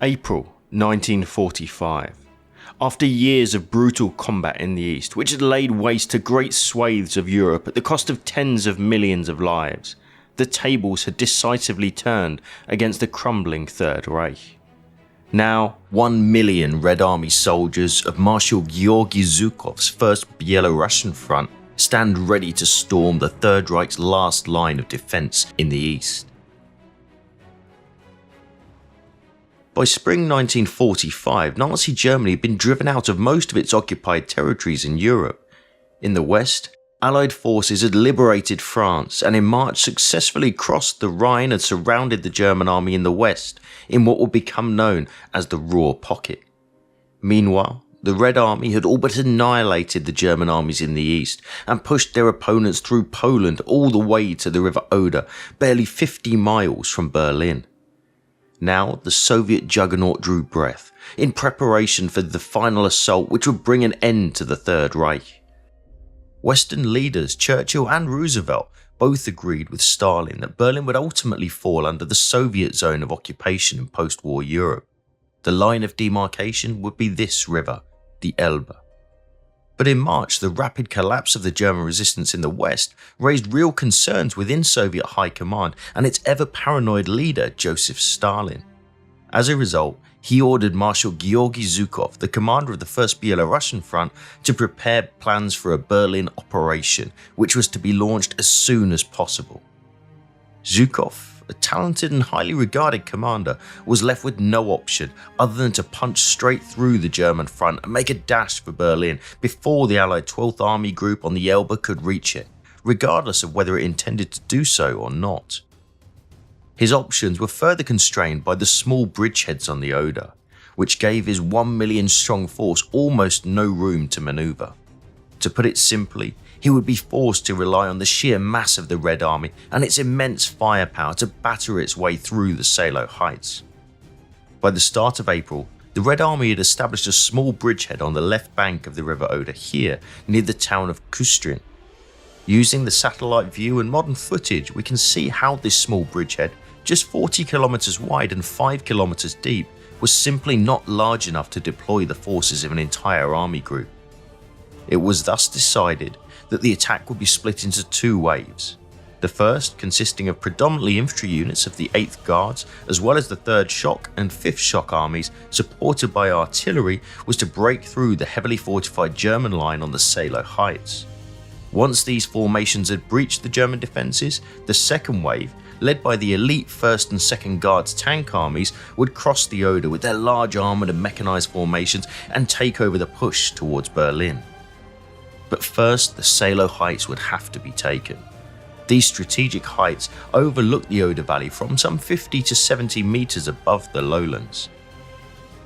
April 1945. After years of brutal combat in the east, which had laid waste to great swathes of Europe at the cost of tens of millions of lives, the tables had decisively turned against the crumbling Third Reich. Now, 1 million Red Army soldiers of Marshal Georgy Zhukov's First Belarusian Front stand ready to storm the Third Reich's last line of defence in the east. By spring 1945, Nazi Germany had been driven out of most of its occupied territories in Europe. In the west, Allied forces had liberated France and in March successfully crossed the Rhine and surrounded the German army in the west in what would become known as the Ruhr pocket. Meanwhile, the Red Army had all but annihilated the German armies in the east and pushed their opponents through Poland all the way to the River Oder, barely 50 miles from Berlin. Now the Soviet juggernaut drew breath, in preparation for the final assault which would bring an end to the Third Reich. Western leaders Churchill and Roosevelt both agreed with Stalin that Berlin would ultimately fall under the Soviet zone of occupation in post-war Europe. The line of demarcation would be this river, the Elbe. But in March, the rapid collapse of the German resistance in the West raised real concerns within Soviet high command and its ever-paranoid leader, Joseph Stalin. As a result, he ordered Marshal Georgy Zhukov, the commander of the First Belarusian Front, to prepare plans for a Berlin operation, which was to be launched as soon as possible. Zhukov, a talented and highly regarded commander, was left with no option other than to punch straight through the German front and make a dash for Berlin before the Allied 12th Army Group on the Elbe could reach it, regardless of whether it intended to do so or not. His options were further constrained by the small bridgeheads on the Oder, which gave his 1 million strong force almost no room to maneuver. To put it simply, he would be forced to rely on the sheer mass of the Red Army and its immense firepower to batter its way through the Seelow heights. By the start of April, the Red Army had established a small bridgehead on the left bank of the River Oder here, near the town of Kustrin. Using the satellite view and modern footage, we can see how this small bridgehead, just 40 kilometers wide and 5 kilometers deep, was simply not large enough to deploy the forces of an entire army group. It was thus decided that the attack would be split into two waves. The first, consisting of predominantly infantry units of the 8th Guards, as well as the 3rd Shock and 5th Shock armies, supported by artillery, was to break through the heavily fortified German line on the Seelow heights. Once these formations had breached the German defences, the second wave, led by the elite 1st and 2nd Guards tank armies, would cross the Oder with their large armoured and mechanised formations and take over the push towards Berlin. But first, the Seelow heights would have to be taken. These strategic heights overlook the Oder Valley from some 50 to 70 metres above the lowlands.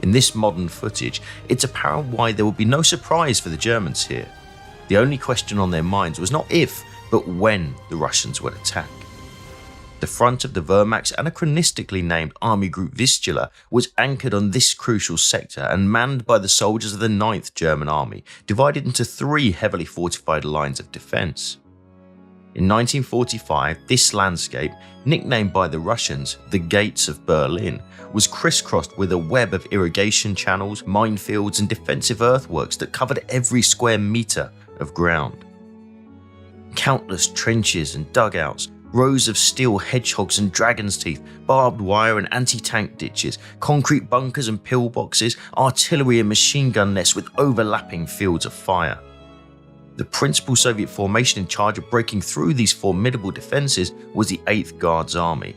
In this modern footage, it's apparent why there would be no surprise for the Germans here. The only question on their minds was not if, but when the Russians would attack. The front of the Wehrmacht's anachronistically named Army Group Vistula was anchored on this crucial sector and manned by the soldiers of the 9th German Army, divided into 3 heavily fortified lines of defence. In 1945, this landscape, nicknamed by the Russians the Gates of Berlin, was crisscrossed with a web of irrigation channels, minefields and defensive earthworks that covered every square metre of ground. Countless trenches and dugouts, rows of steel hedgehogs and dragon's teeth, barbed wire and anti-tank ditches, concrete bunkers and pillboxes, artillery and machine gun nests with overlapping fields of fire. The principal Soviet formation in charge of breaking through these formidable defences was the 8th Guards Army.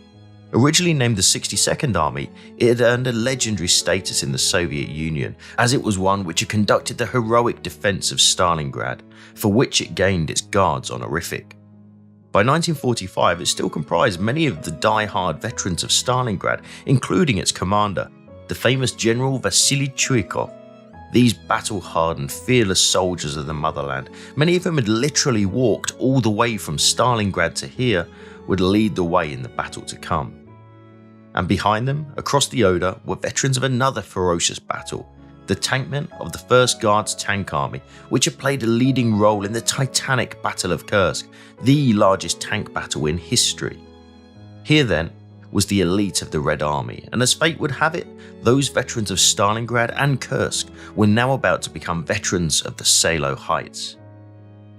Originally named the 62nd Army, it had earned a legendary status in the Soviet Union, as it was one which had conducted the heroic defence of Stalingrad, for which it gained its Guards honorific. By 1945, it still comprised many of the die-hard veterans of Stalingrad, including its commander, the famous General Vasily Chuikov. These battle-hardened, fearless soldiers of the motherland, many of whom had literally walked all the way from Stalingrad to here, would lead the way in the battle to come. And behind them, across the Oder, were veterans of another ferocious battle, the tankmen of the 1st Guards Tank Army, which had played a leading role in the titanic Battle of Kursk, the largest tank battle in history. Here then, was the elite of the Red Army, and as fate would have it, those veterans of Stalingrad and Kursk were now about to become veterans of the Seelow Heights.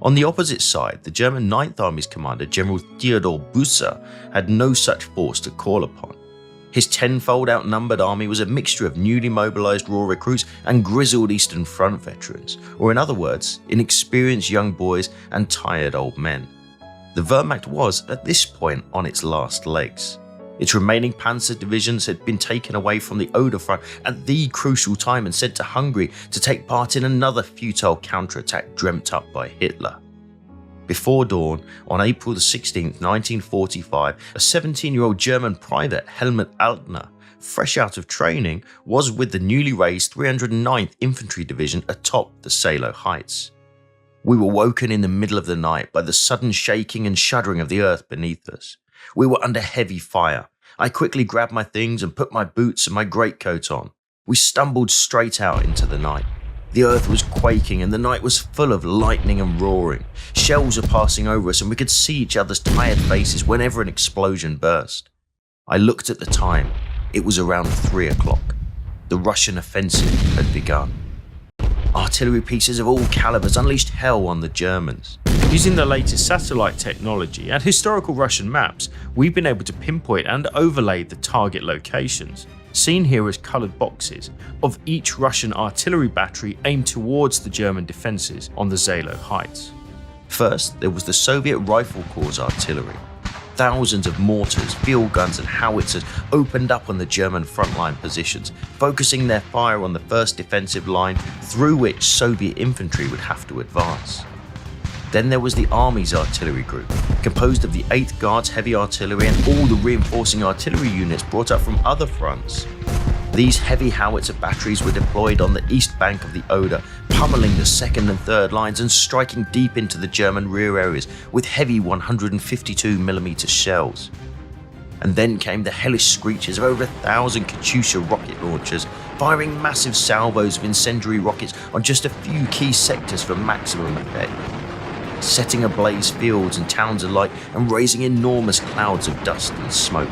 On the opposite side, the German 9th Army's commander, General Theodor Busse, had no such force to call upon. His tenfold outnumbered army was a mixture of newly mobilized Ruhr recruits and grizzled Eastern Front veterans, or in other words, inexperienced young boys and tired old men. The Wehrmacht was, at this point, on its last legs. Its remaining panzer divisions had been taken away from the Oder front at the crucial time and sent to Hungary to take part in another futile counterattack dreamt up by Hitler. Before dawn, on April 16, 1945, a 17-year-old German private, Helmut Altner, fresh out of training, was with the newly raised 309th Infantry Division atop the Seelow Heights. We were woken in the middle of the night by the sudden shaking and shuddering of the earth beneath us. We were under heavy fire. I quickly grabbed my things and put my boots and my greatcoat on. We stumbled straight out into the night. The earth was quaking and the night was full of lightning and roaring. Shells were passing over us and we could see each other's tired faces whenever an explosion burst. I looked at the time. It was around 3 o'clock. The Russian offensive had begun. Artillery pieces of all calibers unleashed hell on the Germans. Using the latest satellite technology and historical Russian maps, we've been able to pinpoint and overlay the target locations, seen here as coloured boxes, of each Russian artillery battery aimed towards the German defences on the Seelow Heights. First, there was the Soviet Rifle Corps artillery. Thousands of mortars, field guns and howitzers opened up on the German frontline positions, focusing their fire on the first defensive line through which Soviet infantry would have to advance. Then there was the Army's artillery group, composed of the 8th Guards Heavy Artillery and all the reinforcing artillery units brought up from other fronts. These heavy howitzer batteries were deployed on the east bank of the Oder, pummeling the 2nd and 3rd lines and striking deep into the German rear areas with heavy 152mm shells. And then came the hellish screeches of over 1,000 Katyusha rocket launchers, firing massive salvos of incendiary rockets on just a few key sectors for maximum effect, setting ablaze fields and towns alike and raising enormous clouds of dust and smoke.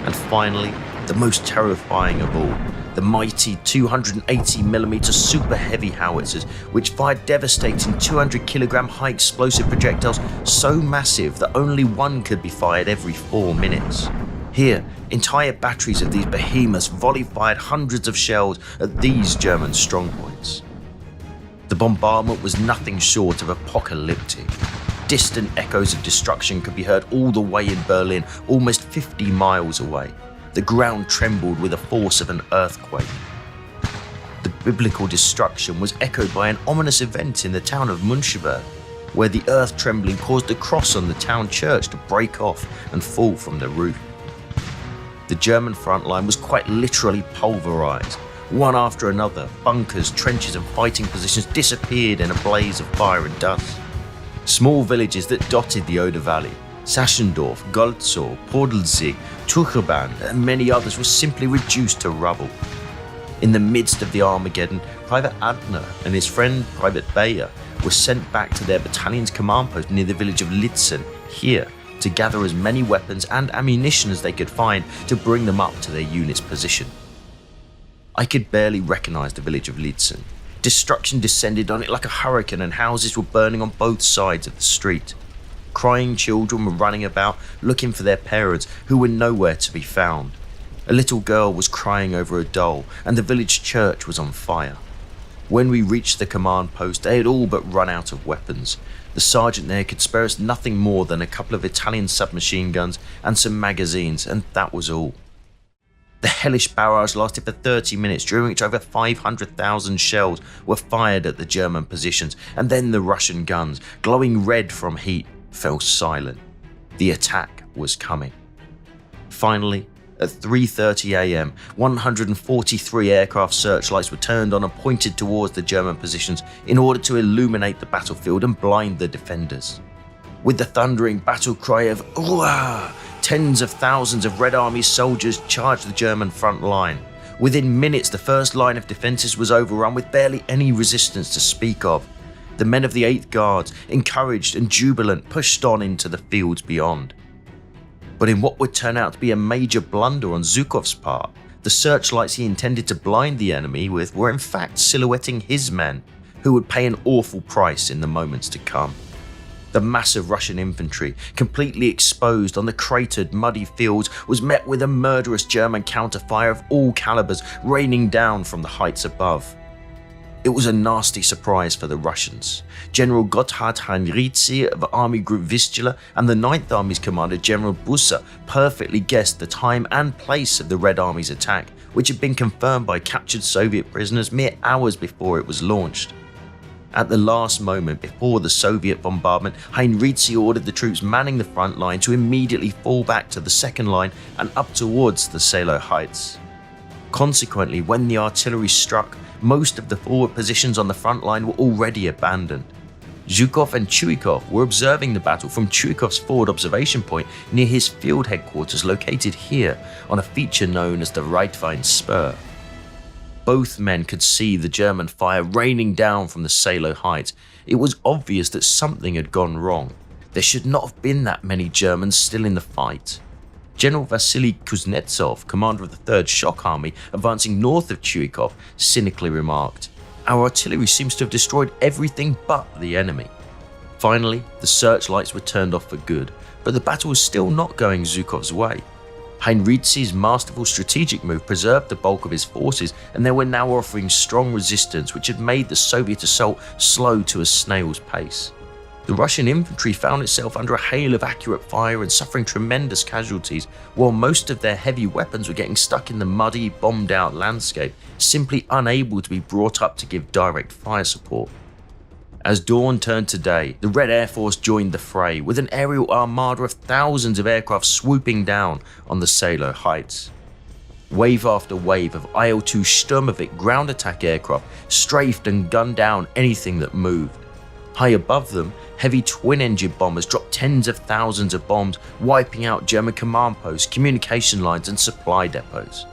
And finally, the most terrifying of all, the mighty 280mm super heavy howitzers, which fired devastating 200kg high explosive projectiles so massive that only one could be fired every 4 minutes. Here, entire batteries of these behemoths volley-fired hundreds of shells at these German strongpoints. The bombardment was nothing short of apocalyptic. Distant echoes of destruction could be heard all the way in Berlin, almost 50 miles away. The ground trembled with the force of an earthquake. The biblical destruction was echoed by an ominous event in the town of Müncheberg, where the earth trembling caused the cross on the town church to break off and fall from the roof. The German front line was quite literally pulverized. One after another, bunkers, trenches and fighting positions disappeared in a blaze of fire and dust. Small villages that dotted the Oder Valley, Saschendorf, Golzow, Podlzig, Tucherband and many others were simply reduced to rubble. In the midst of the Armageddon, Private Adner and his friend Private Bayer were sent back to their battalion's command post near the village of Litzen, here, to gather as many weapons and ammunition as they could find to bring them up to their unit's position. I could barely recognise the village of Litzen. Destruction descended on it like a hurricane and houses were burning on both sides of the street. Crying children were running about looking for their parents who were nowhere to be found. A little girl was crying over a doll and the village church was on fire. When we reached the command post, they had all but run out of weapons. The sergeant there could spare us nothing more than a couple of Italian submachine guns and some magazines, and that was all. The hellish barrage lasted for 30 minutes, during which over 500,000 shells were fired at the German positions, and then the Russian guns, glowing red from heat, fell silent. The attack was coming. Finally, at 3:30 a.m, 143 aircraft searchlights were turned on and pointed towards the German positions in order to illuminate the battlefield and blind the defenders. With the thundering battle cry of "Ruhr!", tens of thousands of Red Army soldiers charged the German front line. Within minutes, the first line of defences was overrun with barely any resistance to speak of. The men of the 8th Guards, encouraged and jubilant, pushed on into the fields beyond. But in what would turn out to be a major blunder on Zhukov's part, the searchlights he intended to blind the enemy with were in fact silhouetting his men, who would pay an awful price in the moments to come. The massive Russian infantry, completely exposed on the cratered, muddy fields, was met with a murderous German counterfire of all calibers raining down from the heights above. It was a nasty surprise for the Russians. General Gotthard Heinrizi of Army Group Vistula and the 9th Army's commander General Busse perfectly guessed the time and place of the Red Army's attack, which had been confirmed by captured Soviet prisoners mere hours before it was launched. At the last moment before the Soviet bombardment, Heinrizi ordered the troops manning the front line to immediately fall back to the second line and up towards the Seelow heights. Consequently, when the artillery struck, most of the forward positions on the front line were already abandoned. Zhukov and Chuikov were observing the battle from Chuikov's forward observation point near his field headquarters located here on a feature known as the Rhine Spur. Both men could see the German fire raining down from the Seelow heights. It was obvious that something had gone wrong. There should not have been that many Germans still in the fight. General Vasily Kuznetsov, commander of the 3rd Shock Army, advancing north of Chuikov, cynically remarked, "Our artillery seems to have destroyed everything but the enemy." Finally, the searchlights were turned off for good, but the battle was still not going Zhukov's way. Heinrizi's masterful strategic move preserved the bulk of his forces, and they were now offering strong resistance which had made the Soviet assault slow to a snail's pace. The Russian infantry found itself under a hail of accurate fire and suffering tremendous casualties, while most of their heavy weapons were getting stuck in the muddy, bombed-out landscape, simply unable to be brought up to give direct fire support. As dawn turned to day, the Red Air Force joined the fray, with an aerial armada of thousands of aircraft swooping down on the Seelow heights. Wave after wave of Il-2 Sturmovik ground attack aircraft strafed and gunned down anything that moved. High above them, heavy twin-engine bombers dropped tens of thousands of bombs, wiping out German command posts, communication lines and supply depots.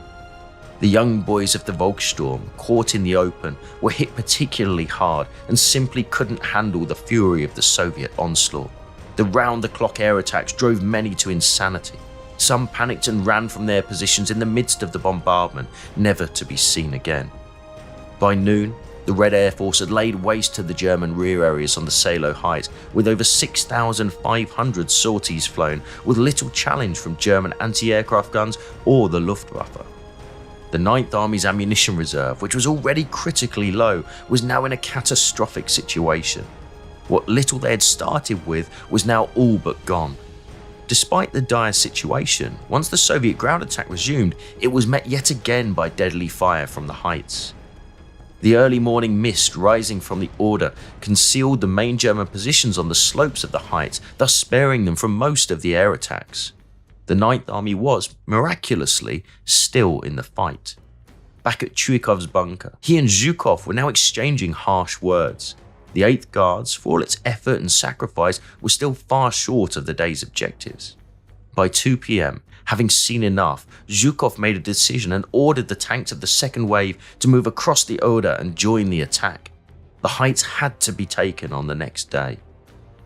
The young boys of the Volkssturm, caught in the open, were hit particularly hard and simply couldn't handle the fury of the Soviet onslaught. The round-the-clock air attacks drove many to insanity. Some panicked and ran from their positions in the midst of the bombardment, never to be seen again. By noon, the Red Air Force had laid waste to the German rear areas on the Seelow heights, with over 6,500 sorties flown, with little challenge from German anti-aircraft guns or the Luftwaffe. The 9th Army's ammunition reserve, which was already critically low, was now in a catastrophic situation. What little they had started with was now all but gone. Despite the dire situation, once the Soviet ground attack resumed, it was met yet again by deadly fire from the heights. The early morning mist rising from the Oder concealed the main German positions on the slopes of the heights, thus sparing them from most of the air attacks. The 9th Army was, miraculously, still in the fight. Back at Chuikov's bunker, he and Zhukov were now exchanging harsh words. The 8th Guards, for all its effort and sacrifice, was still far short of the day's objectives. By 2 p.m, having seen enough, Zhukov made a decision and ordered the tanks of the second wave to move across the Oder and join the attack. The heights had to be taken on the next day.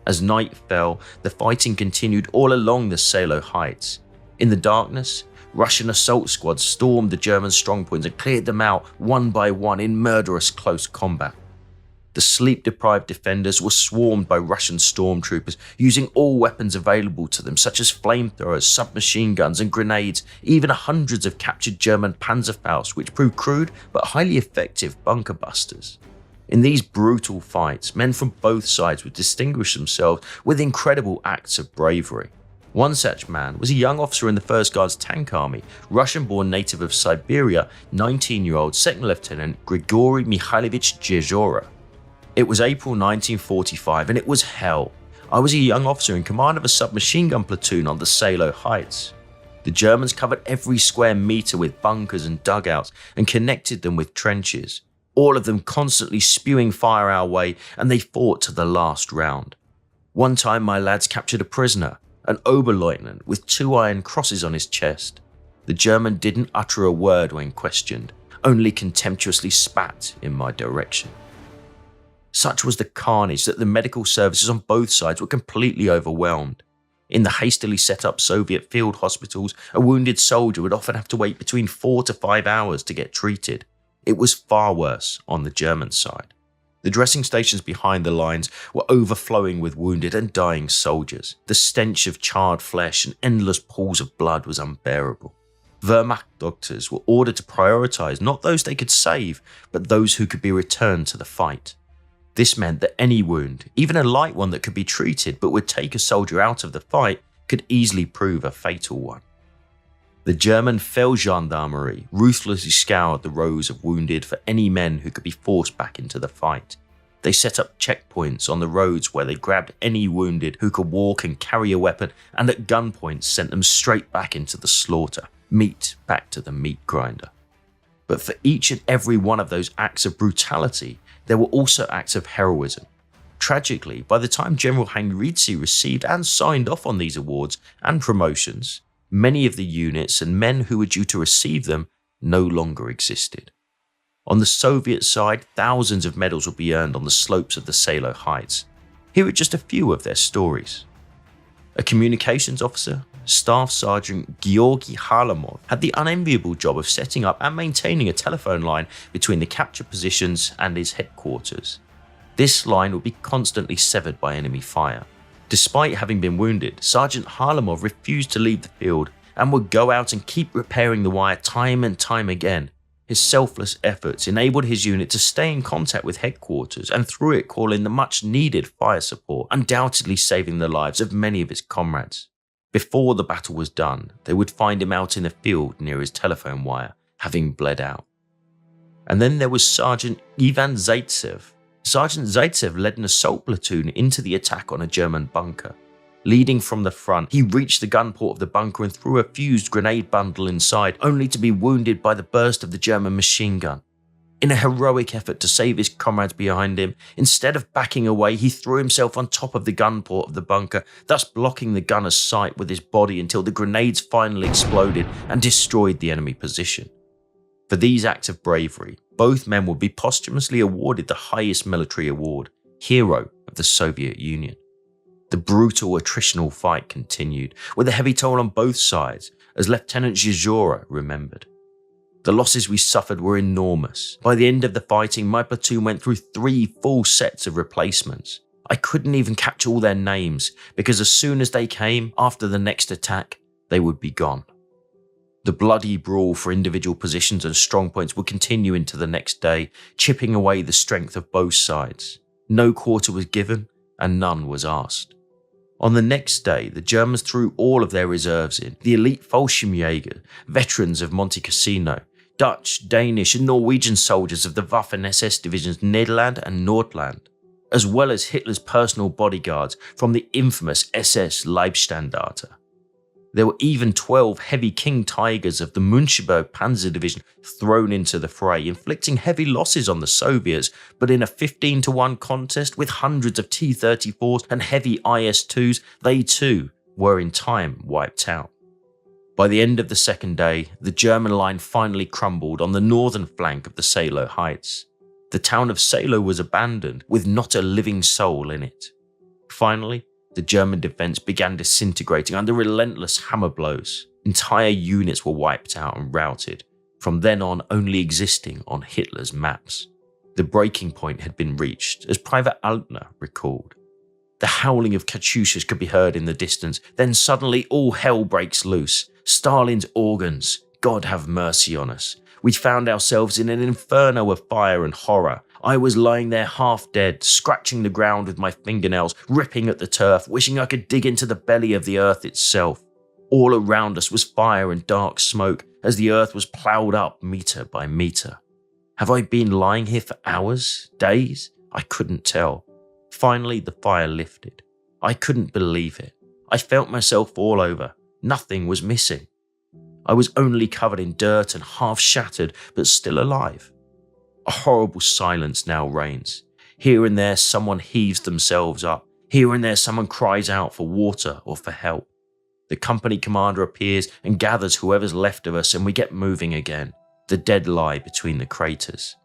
As night fell, the fighting continued all along the Seelow heights. In the darkness, Russian assault squads stormed the German strongpoints and cleared them out one by one in murderous close combat. The sleep-deprived defenders were swarmed by Russian stormtroopers, using all weapons available to them, such as flamethrowers, submachine guns and grenades, even hundreds of captured German Panzerfausts, which proved crude but highly effective bunker busters. In these brutal fights, men from both sides would distinguish themselves with incredible acts of bravery. One such man was a young officer in the 1st Guards Tank Army, Russian-born native of Siberia, 19-year-old 2nd Lieutenant Grigory Mikhailovich Jezhora. It was April 1945 and it was hell. I was a young officer in command of a submachine gun platoon on the Seelow heights. The Germans covered every square meter with bunkers and dugouts and connected them with trenches, all of them constantly spewing fire our way, and they fought to the last round. One time my lads captured a prisoner, an Oberleutnant with 2 iron crosses on his chest. The German didn't utter a word when questioned, only contemptuously spat in my direction. Such was the carnage that the medical services on both sides were completely overwhelmed. In the hastily set up Soviet field hospitals, a wounded soldier would often have to wait between 4 to 5 hours to get treated. It was far worse on the German side. The dressing stations behind the lines were overflowing with wounded and dying soldiers. The stench of charred flesh and endless pools of blood was unbearable. Wehrmacht doctors were ordered to prioritize not those they could save, but those who could be returned to the fight. This meant that any wound, even a light one that could be treated but would take a soldier out of the fight, could easily prove a fatal one. The German Feldgendarmerie ruthlessly scoured the rows of wounded for any men who could be forced back into the fight. They set up checkpoints on the roads where they grabbed any wounded who could walk and carry a weapon, and at gunpoint sent them straight back into the slaughter, meat back to the meat grinder. But for each and every one of those acts of brutality, there were also acts of heroism. Tragically, by the time General Heinrizi received and signed off on these awards and promotions, many of the units and men who were due to receive them no longer existed. On the Soviet side, thousands of medals would be earned on the slopes of the Seelow Heights. Here are just a few of their stories. A communications officer, Staff Sergeant Georgy Harlamov, had the unenviable job of setting up and maintaining a telephone line between the captured positions and his headquarters. This line would be constantly severed by enemy fire. Despite having been wounded, Sergeant Harlamov refused to leave the field and would go out and keep repairing the wire time and time again. His selfless efforts enabled his unit to stay in contact with headquarters and through it call in the much needed fire support, undoubtedly saving the lives of many of his comrades. Before the battle was done, they would find him out in the field near his telephone wire, having bled out. And then there was Sergeant Ivan Zaitsev. Sergeant Zaitsev led an assault platoon into the attack on a German bunker. Leading from the front, he reached the gun port of the bunker and threw a fused grenade bundle inside, only to be wounded by the burst of the German machine gun. In a heroic effort to save his comrades behind him, instead of backing away, he threw himself on top of the gun port of the bunker, thus blocking the gunner's sight with his body until the grenades finally exploded and destroyed the enemy position. For these acts of bravery, both men would be posthumously awarded the highest military award, Hero of the Soviet Union. The brutal attritional fight continued, with a heavy toll on both sides, as Lieutenant Zhizhora remembered. The losses we suffered were enormous. By the end of the fighting, my platoon went through 3 full sets of replacements. I couldn't even catch all their names, because as soon as they came, after the next attack, they would be gone. The bloody brawl for individual positions and strongpoints would continue into the next day, chipping away the strength of both sides. No quarter was given, and none was asked. On the next day, the Germans threw all of their reserves in, the elite Fallschirmjäger, veterans of Monte Cassino, Dutch, Danish and Norwegian soldiers of the Waffen-SS divisions Nederland and Nordland, as well as Hitler's personal bodyguards from the infamous SS Leibstandarte. There were even 12 heavy King Tigers of the Müncheberg Panzer Division thrown into the fray, inflicting heavy losses on the Soviets, but in a 15-1 contest with hundreds of T-34s and heavy IS-2s, they too were in time wiped out. By the end of the second day, the German line finally crumbled on the northern flank of the Seelow Heights. The town of Seelow was abandoned, with not a living soul in it. Finally, the German defense began disintegrating under relentless hammer blows. Entire units were wiped out and routed, from then on only existing on Hitler's maps. The breaking point had been reached, as Private Altner recalled. The howling of Katyushas could be heard in the distance, then suddenly all hell breaks loose. Stalin's organs, God have mercy on us. We found ourselves in an inferno of fire and horror. I was lying there half dead, scratching the ground with my fingernails, ripping at the turf, wishing I could dig into the belly of the earth itself. All around us was fire and dark smoke as the earth was ploughed up metre by metre. Have I been lying here for hours, days? I couldn't tell. Finally, the fire lifted. I couldn't believe it. I felt myself all over. Nothing was missing. I was only covered in dirt and half shattered, but still alive. A horrible silence now reigns. Here and there someone heaves themselves up. Here and there someone cries out for water or for help. The company commander appears and gathers whoever's left of us, and we get moving again. The dead lie between the craters.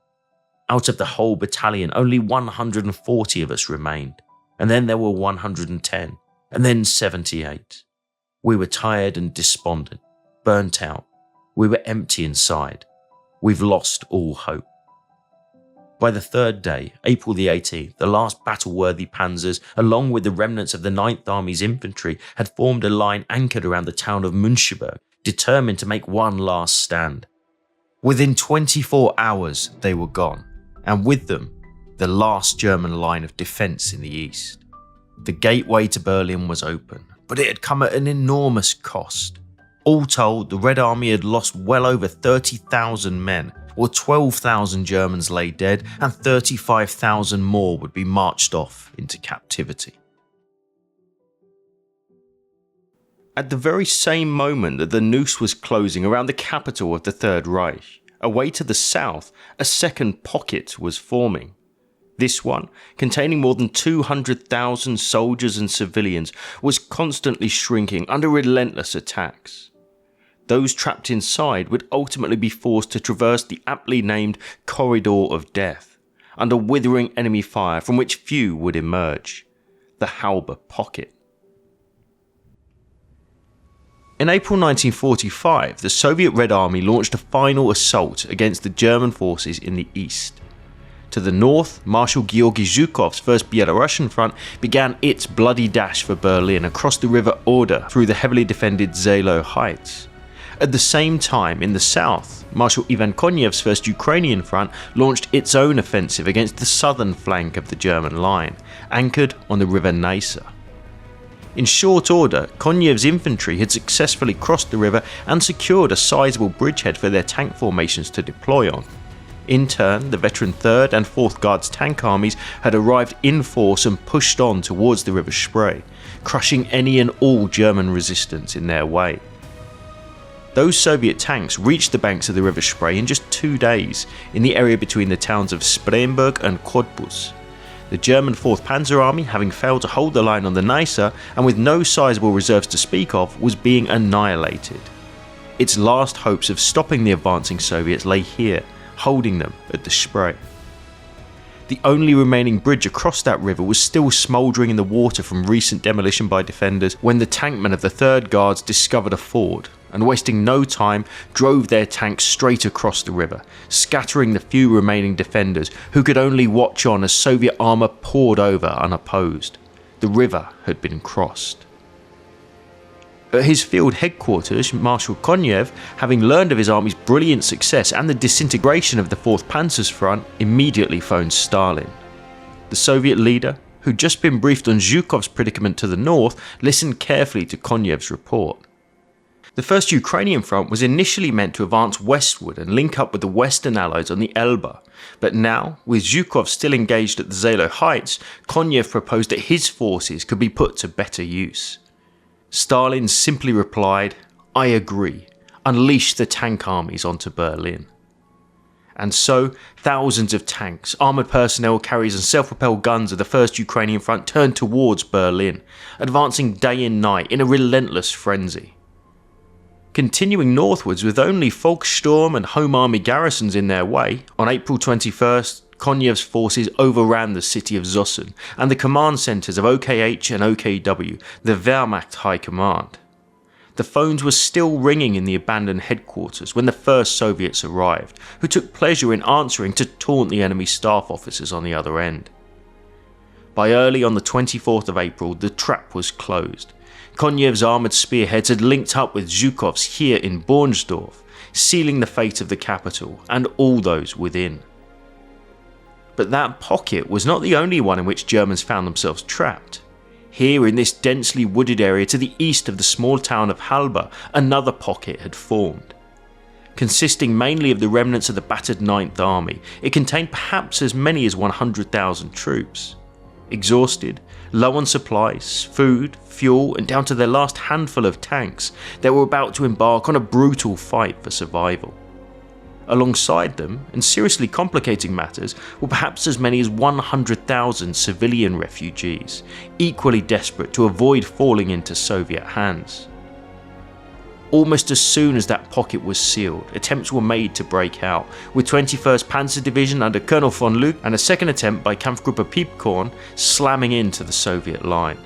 Out of the whole battalion, only 140 of us remained, and then there were 110. And then 78. We were tired and despondent, burnt out. We were empty inside. We've lost all hope. By the third day, April the 18th, the last battle-worthy panzers, along with the remnants of the 9th Army's infantry, had formed a line anchored around the town of Müncheberg, determined to make one last stand. Within 24 hours, they were gone, and with them, the last German line of defence in the east. The gateway to Berlin was open, but it had come at an enormous cost. All told, the Red Army had lost well over 30,000 men, while 12,000 Germans lay dead and 35,000 more would be marched off into captivity. At the very same moment that the noose was closing around the capital of the Third Reich, away to the south, a second pocket was forming. This one, containing more than 200,000 soldiers and civilians, was constantly shrinking under relentless attacks. Those trapped inside would ultimately be forced to traverse the aptly named Corridor of Death, under withering enemy fire from which few would emerge, the Halbe pocket. In April 1945, the Soviet Red Army launched a final assault against the German forces in the east. To the north, Marshal Georgy Zhukov's 1st Belarusian Front began its bloody dash for Berlin across the River Oder through the heavily defended Seelow heights. At the same time, in the south, Marshal Ivan Konyev's 1st Ukrainian Front launched its own offensive against the southern flank of the German line, anchored on the River Neisse. In short order, Konyev's infantry had successfully crossed the river and secured a sizable bridgehead for their tank formations to deploy on. In turn, the veteran 3rd and 4th Guards tank armies had arrived in force and pushed on towards the River Spree, crushing any and all German resistance in their way. Those Soviet tanks reached the banks of the River Spree in just 2 days, in the area between the towns of Spremberg and Cottbus. The German 4th Panzer Army, having failed to hold the line on the Neisse and with no sizable reserves to speak of, was being annihilated. Its last hopes of stopping the advancing Soviets lay here, holding them at the Spree. The only remaining bridge across that river was still smouldering in the water from recent demolition by defenders when the tankmen of the 3rd Guards discovered a ford, and wasting no time drove their tanks straight across the river, scattering the few remaining defenders who could only watch on as Soviet armour poured over unopposed. The river had been crossed. At his field headquarters, Marshal Konyev, having learned of his army's brilliant success and the disintegration of the 4th Panzer's front, immediately phoned Stalin. The Soviet leader, who'd just been briefed on Zhukov's predicament to the north, listened carefully to Konyev's report. The 1st Ukrainian front was initially meant to advance westward and link up with the Western Allies on the Elbe, but now, with Zhukov still engaged at the Seelow heights, Konyev proposed that his forces could be put to better use. Stalin simply replied, "I agree, unleash the tank armies onto Berlin." And so, thousands of tanks, armoured personnel carriers and self-propelled guns of the 1st Ukrainian front turned towards Berlin, advancing day and night in a relentless frenzy. Continuing northwards with only Volkssturm and Home Army garrisons in their way, on April 21st, Konyev's forces overran the city of Zossen and the command centres of OKH and OKW, the Wehrmacht High Command. The phones were still ringing in the abandoned headquarters when the first Soviets arrived, who took pleasure in answering to taunt the enemy staff officers on the other end. By early on the 24th of April, the trap was closed. Konyev's armoured spearheads had linked up with Zhukov's here in Bornsdorf, sealing the fate of the capital and all those within. But that pocket was not the only one in which Germans found themselves trapped. Here in this densely wooded area to the east of the small town of Halbe, another pocket had formed. Consisting mainly of the remnants of the battered 9th Army, it contained perhaps as many as 100,000 troops. Exhausted, low on supplies, food, fuel, and down to their last handful of tanks, they were about to embark on a brutal fight for survival. Alongside them, and seriously complicating matters, were perhaps as many as 100,000 civilian refugees, equally desperate to avoid falling into Soviet hands. Almost as soon as that pocket was sealed, attempts were made to break out, with 21st Panzer Division under Colonel von Luck and a second attempt by Kampfgruppe Piepkorn slamming into the Soviet line.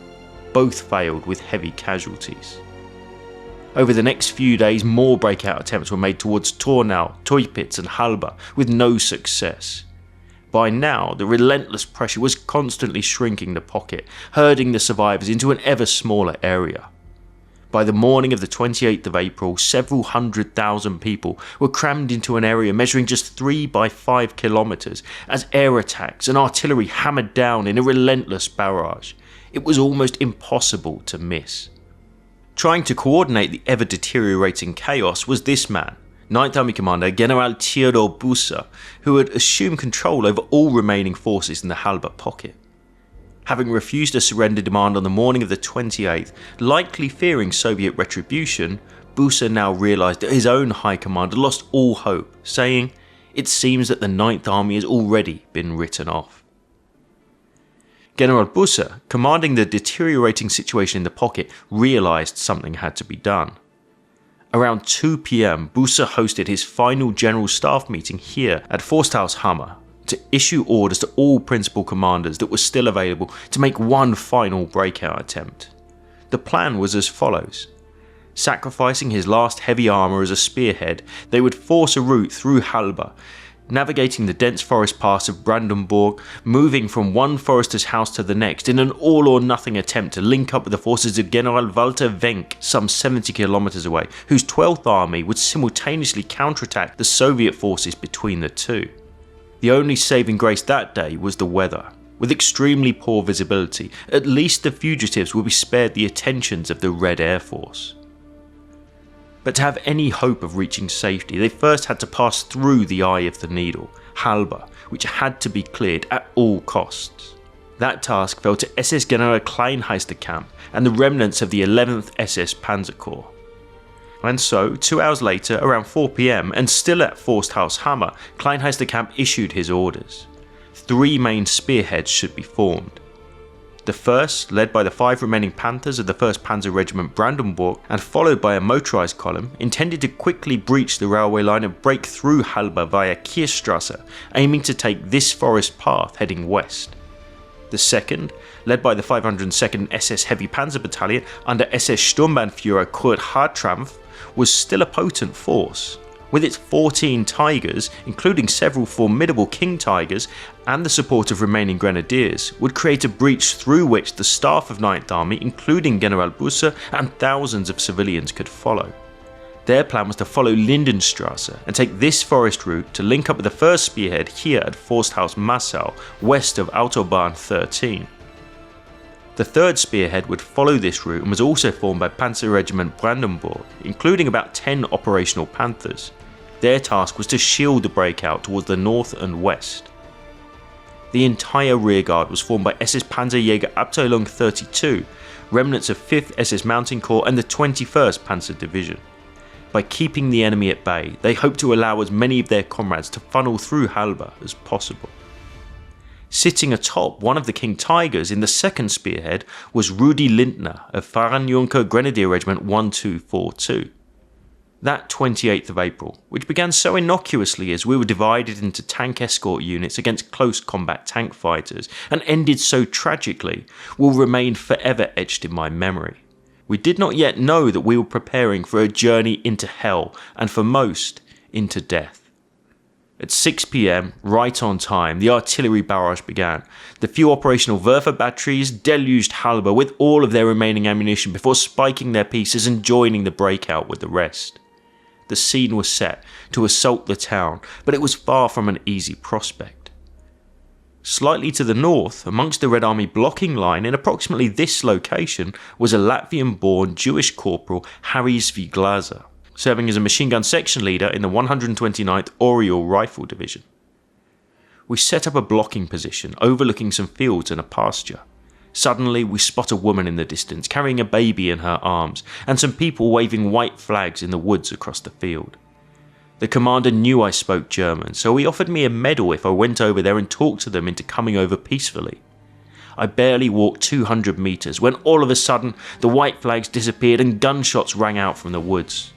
both failed with heavy casualties. Over the next few days, more breakout attempts were made towards Tornau, Teupitz and Halbe, with no success. By now, the relentless pressure was constantly shrinking the pocket, herding the survivors into an ever smaller area. By the morning of the 28th of April, several 100,000 people were crammed into an area measuring just 3 by 5 kilometers as air attacks and artillery hammered down in a relentless barrage. It was almost impossible to miss. Trying to coordinate the ever-deteriorating chaos was this man, 9th Army Commander General Theodor Busse, who had assumed control over all remaining forces in the Halbe pocket. Having refused a surrender demand on the morning of the 28th, likely fearing Soviet retribution, Busse now realised that his own High Command had lost all hope, saying, "It seems that the 9th Army has already been written off." General Busse, commanding the deteriorating situation in the pocket, realised something had to be done. Around 2 PM, Busse hosted his final General Staff meeting here at Forsthaus Hammer to issue orders to all principal commanders that were still available to make one final breakout attempt. The plan was as follows. Sacrificing his last heavy armour as a spearhead, they would force a route through Halbe, navigating the dense forest pass of Brandenburg, moving from one forester's house to the next in an all-or-nothing attempt to link up with the forces of General Walter Wenck some 70 kilometers away, whose 12th Army would simultaneously counterattack the Soviet forces between the two. The only saving grace that day was the weather. With extremely poor visibility, at least the fugitives would be spared the attentions of the Red Air Force. But to have any hope of reaching safety, they first had to pass through the eye of the needle, Halbe, which had to be cleared at all costs. That task fell to SS General Kleinheisterkamp and the remnants of the 11th SS Panzer Corps. And so, 2 hours later, around 4 PM, and still at Forsthaus Hammer, Kleinheisterkamp issued his orders. 3 main spearheads should be formed. The first, led by the 5 remaining Panthers of the 1st Panzer Regiment Brandenburg, and followed by a motorised column, intended to quickly breach the railway line and break through Halbe via Kirchstrasse, aiming to take this forest path heading west. The second, led by the 502nd SS Heavy Panzer Battalion under SS Sturmbannführer Kurt Hartranft, was still a potent force. With its 14 Tigers, including several formidable King Tigers, and the support of remaining grenadiers, would create a breach through which the staff of 9th Army, including General Busse, and thousands of civilians could follow. Their plan was to follow Lindenstrasse and take this forest route to link up with the first spearhead here at Forsthaus Massau, west of Autobahn 13. The third spearhead would follow this route and was also formed by Panzer Regiment Brandenburg, including about 10 operational Panthers. Their task was to shield the breakout towards the north and west. The entire rearguard was formed by SS Panzerjäger Abteilung 32, remnants of 5th SS Mountain Corps and the 21st Panzer Division. By keeping the enemy at bay, they hoped to allow as many of their comrades to funnel through Halbe as possible. Sitting atop one of the King Tigers in the second spearhead was Rudi Lindner of Fahrenjunker Grenadier Regiment 1242. That 28th of April, which began so innocuously as we were divided into tank escort units against close combat tank fighters, and ended so tragically, will remain forever etched in my memory. We did not yet know that we were preparing for a journey into hell, and for most, into death. At 6 PM, right on time, the artillery barrage began. The few operational Werfer batteries deluged Halbe with all of their remaining ammunition before spiking their pieces and joining the breakout with the rest. The scene was set to assault the town, but it was far from an easy prospect. Slightly to the north, amongst the Red Army blocking line in approximately this location, was a Latvian-born Jewish corporal Harry Sviglaza, serving as a machine gun section leader in the 129th Oriole Rifle Division. We set up a blocking position overlooking some fields and a pasture. Suddenly we spot a woman in the distance carrying a baby in her arms and some people waving white flags in the woods across the field. The commander knew I spoke German, so he offered me a medal if I went over there and talked to them into coming over peacefully. I barely walked 200 meters when all of a sudden the white flags disappeared and gunshots rang out from the woods.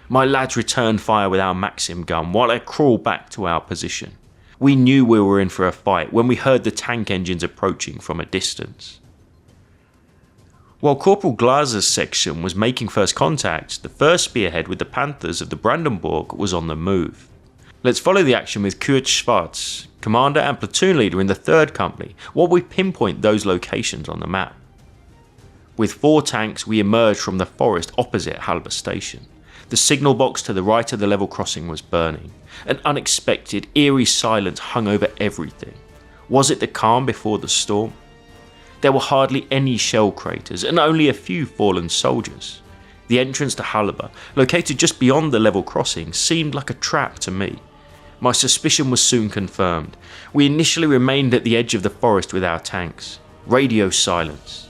My lads returned fire with our Maxim gun while I crawled back to our position. We knew we were in for a fight when we heard the tank engines approaching from a distance. While Corporal Glaser's section was making first contact, the first spearhead with the Panthers of the Brandenburg was on the move. Let's follow the action with Kurt Schwarz, commander and platoon leader in the 3rd Company, while we pinpoint those locations on the map. With 4 tanks, we emerged from the forest opposite Halbe station. The signal box to the right of the level crossing was burning. An unexpected, eerie silence hung over everything. Was it the calm before the storm? There were hardly any shell craters and only a few fallen soldiers. The entrance to Halbe, located just beyond the level crossing, seemed like a trap to me. My suspicion was soon confirmed. We initially remained at the edge of the forest with our tanks. Radio silence.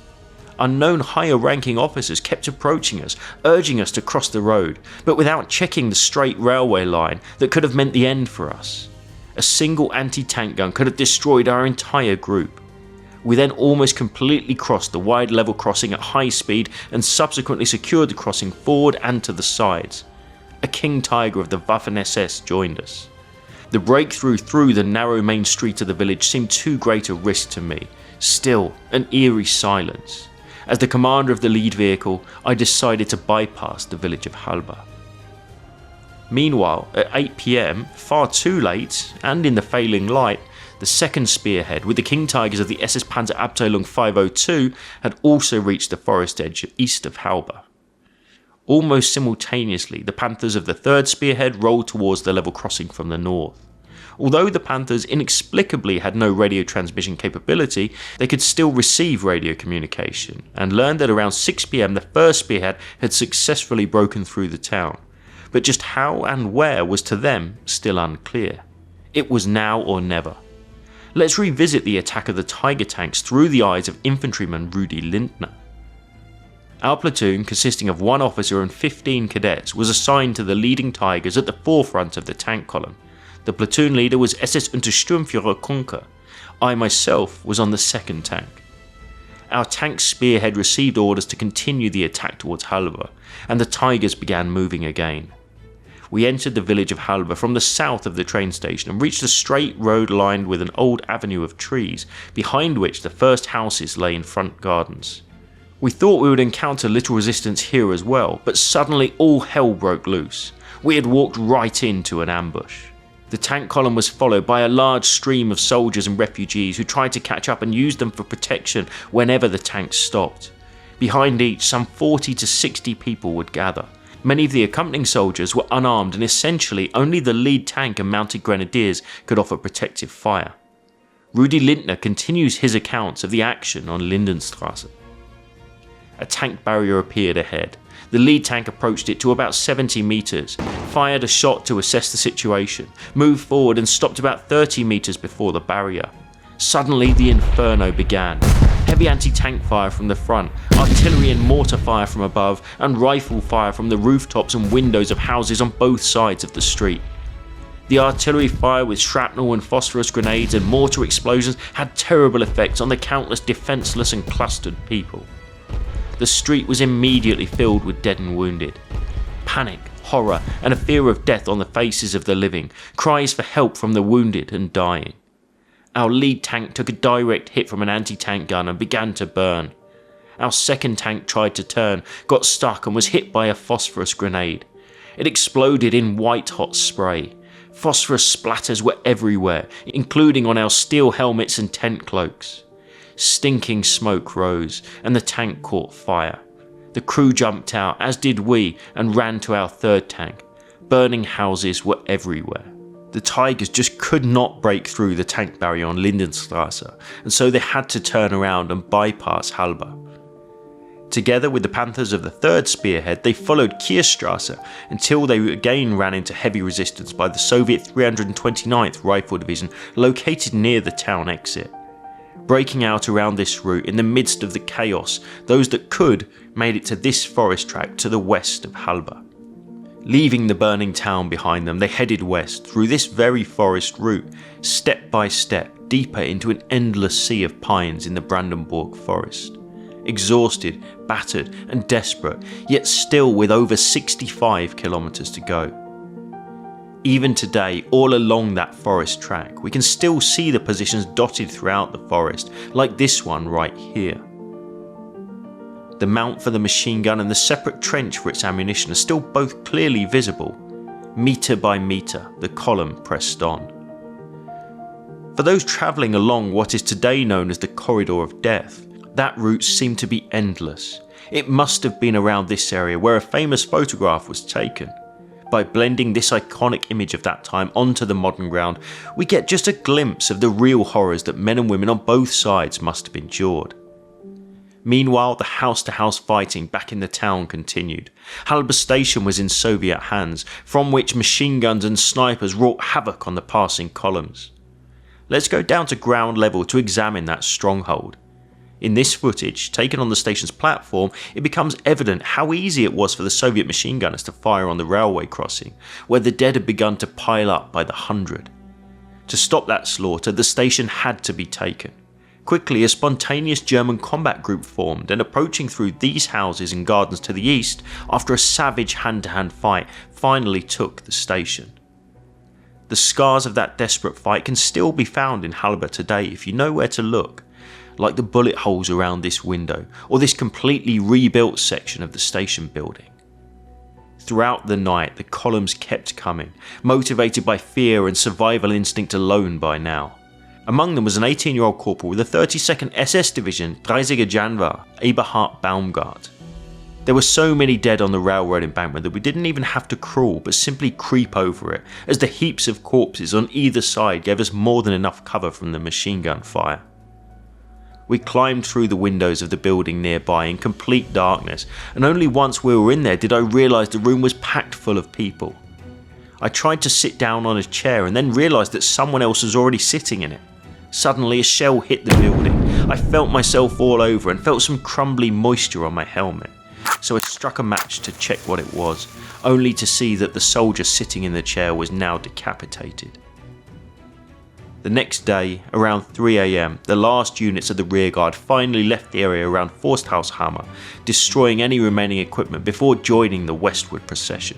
Unknown higher-ranking officers kept approaching us, urging us to cross the road, but without checking the straight railway line that could have meant the end for us. A single anti-tank gun could have destroyed our entire group. We then almost completely crossed the wide level crossing at high speed and subsequently secured the crossing forward and to the sides. A King Tiger of the Waffen-SS joined us. The breakthrough through the narrow main street of the village seemed too great a risk to me. Still, an eerie silence. As the commander of the lead vehicle, I decided to bypass the village of Halbe. Meanwhile, at 8 PM, far too late, and in the failing light, the 2nd spearhead with the King Tigers of the SS Panzerabteilung 502 had also reached the forest edge east of Halbe. Almost simultaneously, the Panthers of the 3rd spearhead rolled towards the level crossing from the north. Although the Panthers inexplicably had no radio transmission capability, they could still receive radio communication, and learned that around 6 PM the 1st spearhead had successfully broken through the town. But just how and where was to them still unclear. It was now or never. Let's revisit the attack of the Tiger tanks through the eyes of infantryman Rudi Lindner. Our platoon, consisting of 1 officer and 15 cadets, was assigned to the leading Tigers at the forefront of the tank column. The platoon leader was SS Untersturmführer Kunke. I myself was on the 2nd tank. Our tank spearhead received orders to continue the attack towards Halbe, and the Tigers began moving again. We entered the village of Halbe from the south of the train station and reached a straight road lined with an old avenue of trees, behind which the first houses lay in front gardens. We thought we would encounter little resistance here as well, but suddenly all hell broke loose. We had walked right into an ambush. The tank column was followed by a large stream of soldiers and refugees who tried to catch up and use them for protection whenever the tanks stopped. Behind each, some 40 to 60 people would gather. Many of the accompanying soldiers were unarmed, and essentially only the lead tank and mounted grenadiers could offer protective fire. Rudi Lindner continues his accounts of the action on Lindenstrasse. A tank barrier appeared ahead. The lead tank approached it to about 70 meters, fired a shot to assess the situation, moved forward and stopped about 30 meters before the barrier. Suddenly the inferno began. Heavy anti-tank fire from the front, artillery and mortar fire from above, and rifle fire from the rooftops and windows of houses on both sides of the street. The artillery fire with shrapnel and phosphorus grenades and mortar explosions had terrible effects on the countless defenseless and clustered people. The street was immediately filled with dead and wounded. Panic, horror, and a fear of death on the faces of the living, cries for help from the wounded and dying. Our lead tank took a direct hit from an anti-tank gun and began to burn. Our 2nd tank tried to turn, got stuck and was hit by a phosphorus grenade. It exploded in white-hot spray. Phosphorus splatters were everywhere, including on our steel helmets and tent cloaks. Stinking smoke rose, and the tank caught fire. The crew jumped out, as did we, and ran to our 3rd tank. Burning houses were everywhere. The Tigers just could not break through the tank barrier on Lindenstrasse, and so they had to turn around and bypass Halbe. Together with the Panthers of the 3rd Spearhead, they followed Kierstrasse until they again ran into heavy resistance by the Soviet 329th Rifle Division located near the town exit. Breaking out around this route in the midst of the chaos, those that could made it to this forest track to the west of Halbe. Leaving the burning town behind them, they headed west through this very forest route, step by step, deeper into an endless sea of pines in the Brandenburg forest. Exhausted, battered and desperate, yet still with over 65 kilometers to go. Even today, all along that forest track, we can still see the positions dotted throughout the forest, like this one right here. The mount for the machine gun and the separate trench for its ammunition are still both clearly visible. Metre by metre, the column pressed on. For those travelling along what is today known as the Corridor of Death, that route seemed to be endless. It must have been around this area where a famous photograph was taken. By blending this iconic image of that time onto the modern ground, we get just a glimpse of the real horrors that men and women on both sides must have endured. Meanwhile, the house-to-house fighting back in the town continued. Halbe station was in Soviet hands, from which machine guns and snipers wrought havoc on the passing columns. Let's go down to ground level to examine that stronghold. In this footage, taken on the station's platform, it becomes evident how easy it was for the Soviet machine gunners to fire on the railway crossing, where the dead had begun to pile up by the hundred. To stop that slaughter, the station had to be taken. Quickly, a spontaneous German combat group formed, and approaching through these houses and gardens to the east, after a savage hand-to-hand fight, finally took the station. The scars of that desperate fight can still be found in Halbe today if you know where to look, like the bullet holes around this window, or this completely rebuilt section of the station building. Throughout the night, the columns kept coming, motivated by fear and survival instinct alone by now. Among them was an 18-year-old corporal with the 32nd SS Division, 30er Januar, Eberhard Baumgart. There were so many dead on the railroad embankment that we didn't even have to crawl but simply creep over it, as the heaps of corpses on either side gave us more than enough cover from the machine gun fire. We climbed through the windows of the building nearby in complete darkness, and only once we were in there did I realise the room was packed full of people. I tried to sit down on a chair and then realised that someone else was already sitting in it. Suddenly a shell hit the building. I felt myself all over and felt some crumbly moisture on my helmet. So I struck a match to check what it was, only to see that the soldier sitting in the chair was now decapitated. The next day, around 3 AM, the last units of the rearguard finally left the area around Forsthaushammer, destroying any remaining equipment before joining the westward procession.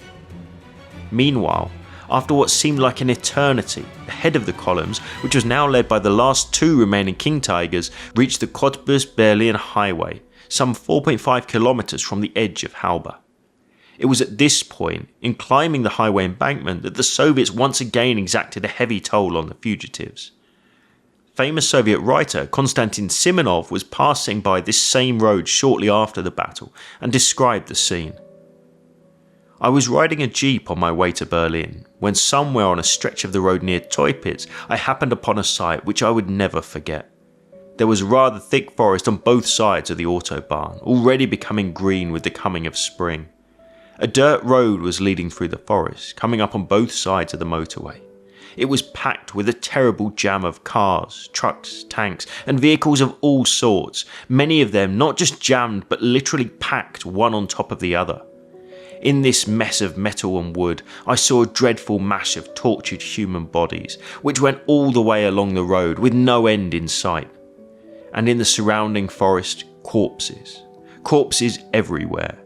Meanwhile, after what seemed like an eternity, the head of the columns, which was now led by the last two remaining King Tigers, reached the Cottbus-Berlin highway, some 4.5 kilometers from the edge of Halbe. It was at this point, in climbing the highway embankment, that the Soviets once again exacted a heavy toll on the fugitives. Famous Soviet writer Konstantin Simonov was passing by this same road shortly after the battle and described the scene. I was riding a jeep on my way to Berlin, when somewhere on a stretch of the road near Teupitz I happened upon a sight which I would never forget. There was a rather thick forest on both sides of the autobahn, already becoming green with the coming of spring. A dirt road was leading through the forest, coming up on both sides of the motorway. It was packed with a terrible jam of cars, trucks, tanks, and vehicles of all sorts, many of them not just jammed but literally packed one on top of the other. In this mess of metal and wood, I saw a dreadful mash of tortured human bodies, which went all the way along the road with no end in sight. And in the surrounding forest, corpses. Corpses everywhere.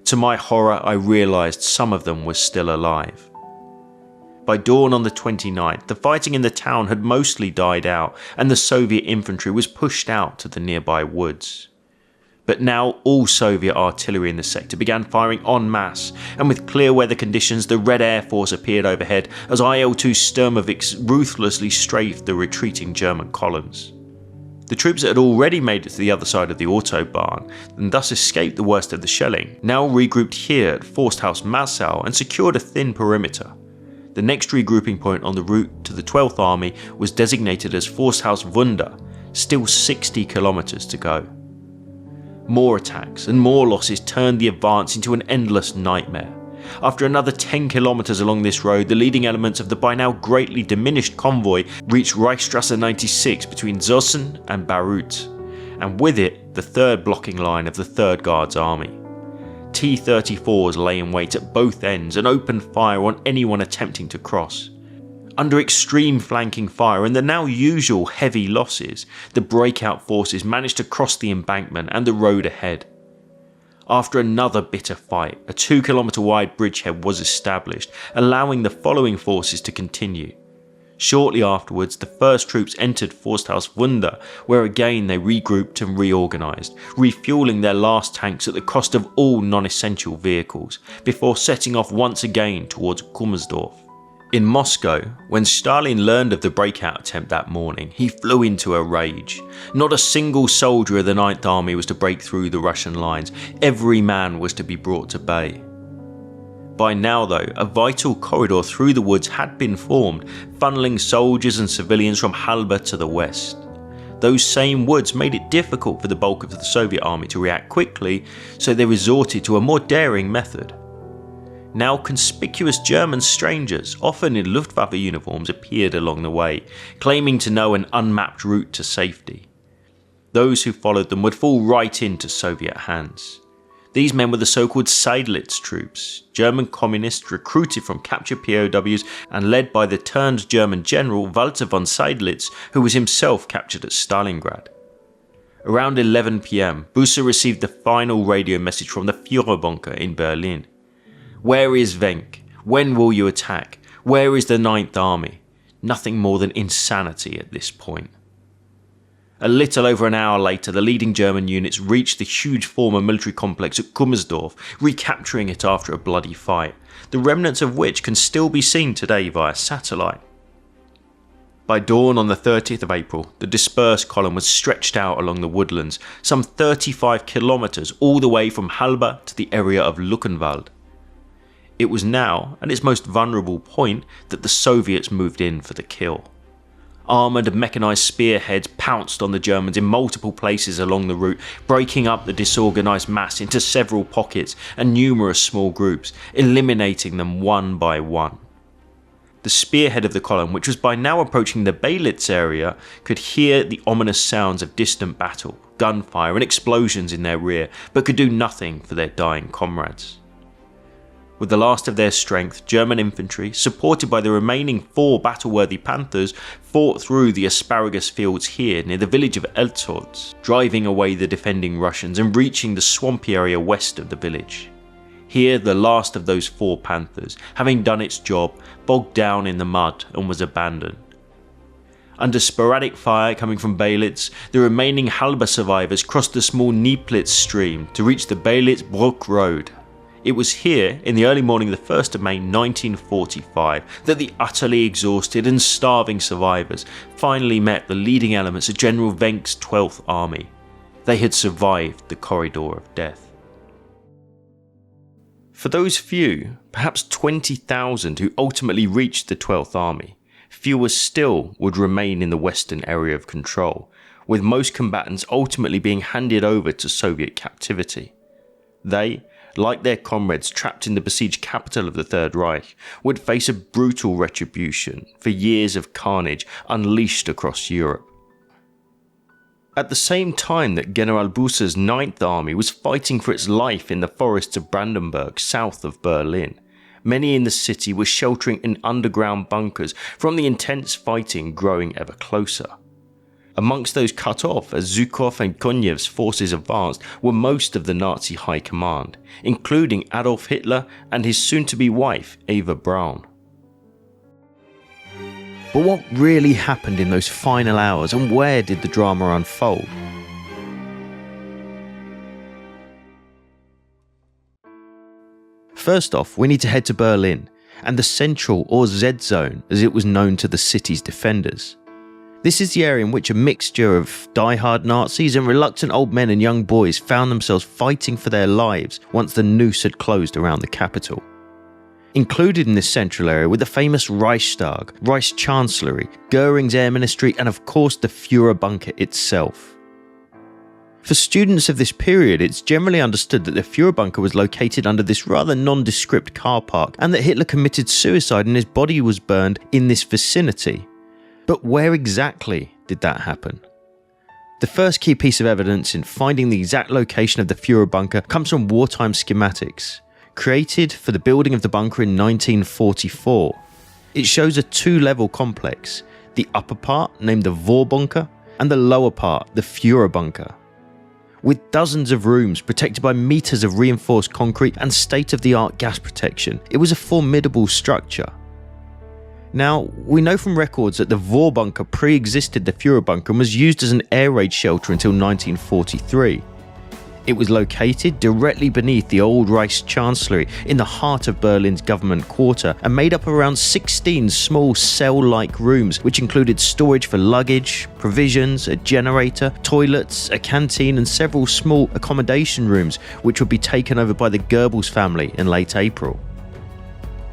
To my horror, I realised some of them were still alive. By dawn on the 29th, the fighting in the town had mostly died out, and the Soviet infantry was pushed out to the nearby woods. But now all Soviet artillery in the sector began firing en masse, and with clear weather conditions the Red Air Force appeared overhead as IL-2 Sturmovix ruthlessly strafed the retreating German columns. The troops that had already made it to the other side of the autobahn, and thus escaped the worst of the shelling, now regrouped here at Forsthaus-Massau and secured a thin perimeter. The next regrouping point on the route to the 12th Army was designated as Forsthaus Wunder, still 60 kilometers to go. More attacks and more losses turned the advance into an endless nightmare. After another 10 kilometers along this road, the leading elements of the by now greatly diminished convoy reached Reichstrasse 96 between Zossen and Bayreuth, and with it the third blocking line of the 3rd Guards Army. T-34s lay in wait at both ends and opened fire on anyone attempting to cross. Under extreme flanking fire and the now usual heavy losses, the breakout forces managed to cross the embankment and the road ahead. After another bitter fight, a 2-kilometer wide bridgehead was established, allowing the following forces to continue. Shortly afterwards, the first troops entered Forsthaus Wunder, where again they regrouped and reorganised, refuelling their last tanks at the cost of all non-essential vehicles, before setting off once again towards Kummersdorf. In Moscow, when Stalin learned of the breakout attempt that morning, he flew into a rage. Not a single soldier of the 9th Army was to break through the Russian lines. Every man was to be brought to bay. By now though, a vital corridor through the woods had been formed, funneling soldiers and civilians from Halbe to the west. Those same woods made it difficult for the bulk of the Soviet army to react quickly, so they resorted to a more daring method. Now conspicuous German strangers, often in Luftwaffe uniforms, appeared along the way, claiming to know an unmapped route to safety. Those who followed them would fall right into Soviet hands. These men were the so-called Seydlitz troops, German communists recruited from captured POWs and led by the turned German general Walter von Seydlitz, who was himself captured at Stalingrad. Around 11 PM, Busse received the final radio message from the Fuhrerbunker in Berlin. "Where is Wenck? When will you attack? Where is the 9th Army?" Nothing more than insanity at this point. A little over an hour later, the leading German units reached the huge former military complex at Kummersdorf, recapturing it after a bloody fight, the remnants of which can still be seen today via satellite. By dawn on the 30th of April, the dispersed column was stretched out along the woodlands, some 35 kilometres all the way from Halbe to the area of Luckenwald. It was now, at its most vulnerable point, that the Soviets moved in for the kill. Armoured and mechanised spearheads pounced on the Germans in multiple places along the route, breaking up the disorganised mass into several pockets and numerous small groups, eliminating them one by one. The spearhead of the column, which was by now approaching the Beilitz area, could hear the ominous sounds of distant battle, gunfire and explosions in their rear, but could do nothing for their dying comrades. With the last of their strength, German infantry, supported by the remaining 4 battle-worthy Panthers, fought through the asparagus fields here near the village of Elzholz, driving away the defending Russians and reaching the swampy area west of the village. Here the last of those 4 Panthers, having done its job, bogged down in the mud and was abandoned. Under sporadic fire coming from Beilitz, the remaining Halbe survivors crossed the small Nieplitz stream to reach the Beilitz-Bruck road. It was here, in the early morning of the 1st of May 1945, that the utterly exhausted and starving survivors finally met the leading elements of General Wenck's 12th Army. They had survived the corridor of death. For those few, perhaps 20,000 who ultimately reached the 12th Army, fewer still would remain in the western area of control, with most combatants ultimately being handed over to Soviet captivity. They, like their comrades trapped in the besieged capital of the Third Reich, would face a brutal retribution for years of carnage unleashed across Europe. At the same time that General Busse's 9th Army was fighting for its life in the forests of Brandenburg, south of Berlin, many in the city were sheltering in underground bunkers from the intense fighting growing ever closer. Amongst those cut off as Zhukov and Konyev's forces advanced were most of the Nazi high command, including Adolf Hitler and his soon-to-be wife, Eva Braun. But what really happened in those final hours, and where did the drama unfold? First off, we need to head to Berlin, and the Central or Z Zone as it was known to the city's defenders. This is the area in which a mixture of die-hard Nazis and reluctant old men and young boys found themselves fighting for their lives once the noose had closed around the capital. Included in this central area were the famous Reichstag, Reichschancellery, Goering's Air Ministry and of course the Fuhrerbunker itself. For students of this period, it's generally understood that the Fuhrerbunker was located under this rather nondescript car park and that Hitler committed suicide and his body was burned in this vicinity. But where exactly did that happen? The first key piece of evidence in finding the exact location of the Fuhrerbunker comes from wartime schematics, created for the building of the bunker in 1944. It shows a 2-level complex, the upper part named the Vorbunker and the lower part the Fuhrerbunker. With dozens of rooms protected by meters of reinforced concrete and state-of-the-art gas protection, it was a formidable structure. Now, we know from records that the Fuhrerbunker pre-existed the Fuhrerbunker and was used as an air raid shelter until 1943. It was located directly beneath the old Reichschancellery in the heart of Berlin's government quarter and made up around 16 small cell-like rooms which included storage for luggage, provisions, a generator, toilets, a canteen and several small accommodation rooms which would be taken over by the Goebbels family in late April.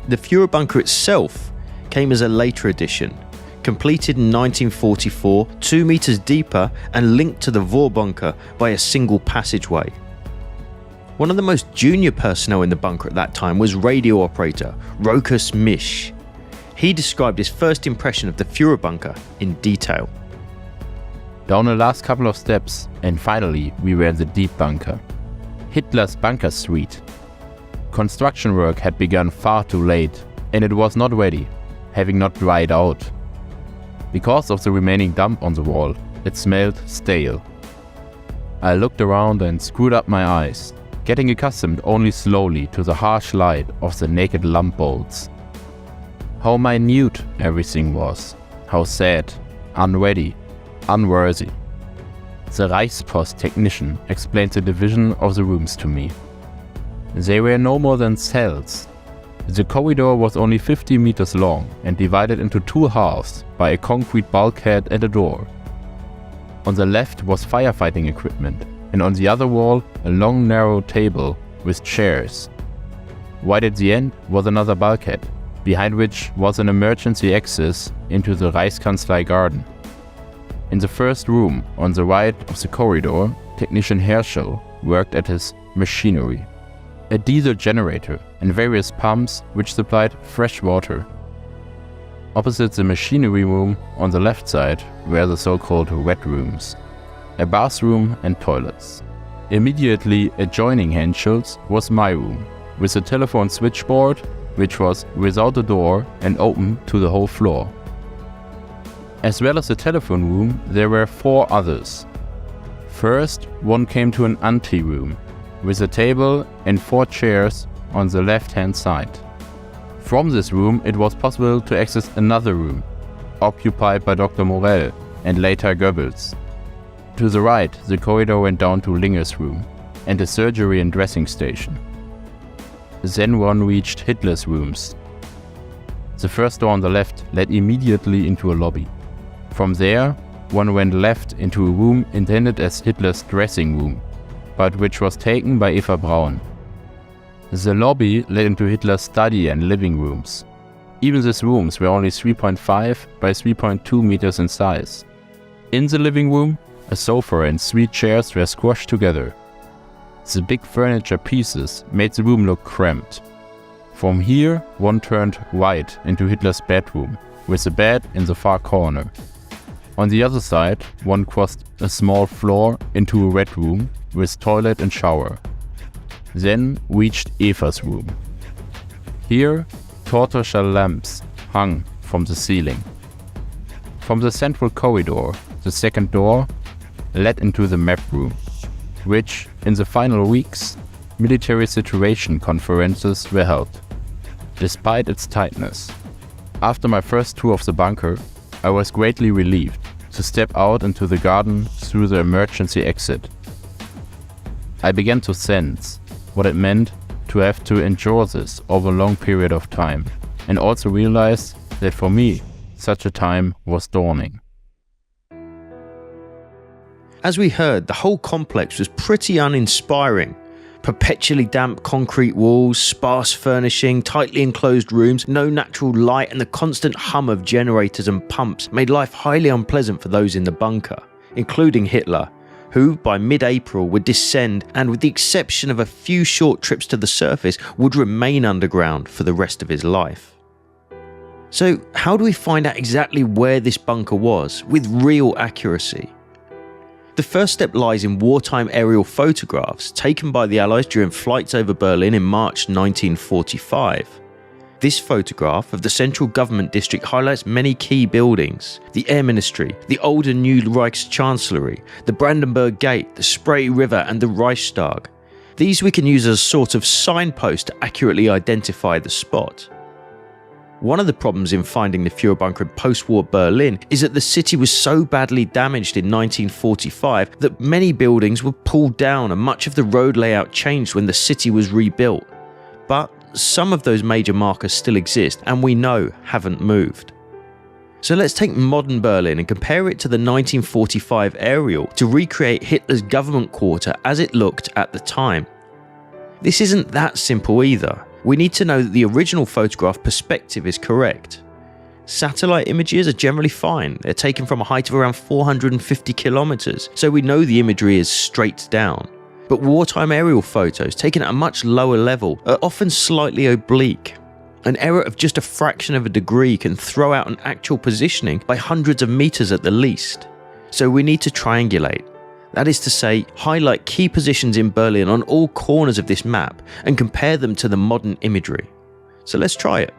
The Fuhrerbunker itself came as a later addition, completed in 1944, 2 meters deeper and linked to the Fuhrerbunker by a single passageway. One of the most junior personnel in the bunker at that time was radio operator Rokus Misch. He described his first impression of the Fuhrerbunker in detail. Down the last couple of steps and finally we were in the deep bunker. Hitler's bunker suite. Construction work had begun far too late and it was not ready, having not dried out. Because of the remaining damp on the wall, it smelled stale. I looked around and screwed up my eyes, getting accustomed only slowly to the harsh light of the naked lamp bolts. How minute everything was, how sad, unready, unworthy. The Reichspost technician explained the division of the rooms to me. They were no more than cells. The corridor was only 50 meters long and divided into 2 halves by a concrete bulkhead and a door. On the left was firefighting equipment, and on the other wall a long narrow table with chairs. Right at the end was another bulkhead, behind which was an emergency access into the Reichskanzlei garden. In the first room on the right of the corridor, technician Herschel worked at his machinery. A diesel generator and various pumps which supplied fresh water. Opposite the machinery room on the left side were the so-called wet rooms, a bathroom and toilets. Immediately adjoining Henschel's was my room, with a telephone switchboard which was without a door and open to the whole floor. As well as the telephone room, there were 4 others. First, one came to an ante-room, with a table and 4 chairs on the left-hand side. From this room it was possible to access another room, occupied by Dr. Morell and later Goebbels. To the right the corridor went down to Linger's room and a surgery and dressing station. Then one reached Hitler's rooms. The first door on the left led immediately into a lobby. From there one went left into a room intended as Hitler's dressing room, but which was taken by Eva Braun. The lobby led into Hitler's study and living rooms. Even these rooms were only 3.5 by 3.2 meters in size. In the living room, a sofa and 3 chairs were squashed together. The big furniture pieces made the room look cramped. From here, one turned right into Hitler's bedroom, with a bed in the far corner. On the other side, one crossed a small floor into a red room with toilet and shower. Then reached Eva's room. Here, tortoiseshell lamps hung from the ceiling. From the central corridor, the second door led into the map room, which, in the final weeks, military situation conferences were held, despite its tightness. After my first tour of the bunker, I was greatly relieved to step out into the garden through the emergency exit. I began to sense what it meant to have to endure this over a long period of time, and also realized that for me, such a time was dawning. As we heard, the whole complex was pretty uninspiring. Perpetually damp concrete walls, sparse furnishing, tightly enclosed rooms, no natural light and the constant hum of generators and pumps made life highly unpleasant for those in the bunker, including Hitler, who by mid-April would descend and with the exception of a few short trips to the surface would remain underground for the rest of his life. So how do we find out exactly where this bunker was with real accuracy? The first step lies in wartime aerial photographs taken by the Allies during flights over Berlin in March 1945. This photograph of the central government district highlights many key buildings: the Air Ministry, the old and new Reichschancellery, the Brandenburg Gate, the Spree River and the Reichstag. These we can use as a sort of signpost to accurately identify the spot. One of the problems in finding the Fuhrerbunker in post-war Berlin is that the city was so badly damaged in 1945 that many buildings were pulled down and much of the road layout changed when the city was rebuilt. But some of those major markers still exist and we know haven't moved. So let's take modern Berlin and compare it to the 1945 aerial to recreate Hitler's government quarter as it looked at the time. This isn't that simple either. We need to know that the original photograph perspective is correct. Satellite images are generally fine. They're taken from a height of around 450 kilometers, so we know the imagery is straight down. But wartime aerial photos taken at a much lower level are often slightly oblique. An error of just a fraction of a degree can throw out an actual positioning by hundreds of meters at the least. So we need to triangulate. That is to say, highlight key positions in Berlin on all corners of this map and compare them to the modern imagery. So let's try it.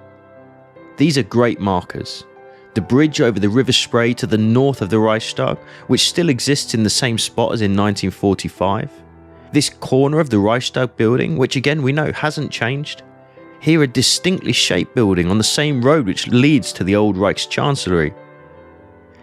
These are great markers. The bridge over the River Spree to the north of the Reichstag, which still exists in the same spot as in 1945. This corner of the Reichstag building, which again we know hasn't changed. Here a distinctly shaped building on the same road which leads to the old Reichschancellery.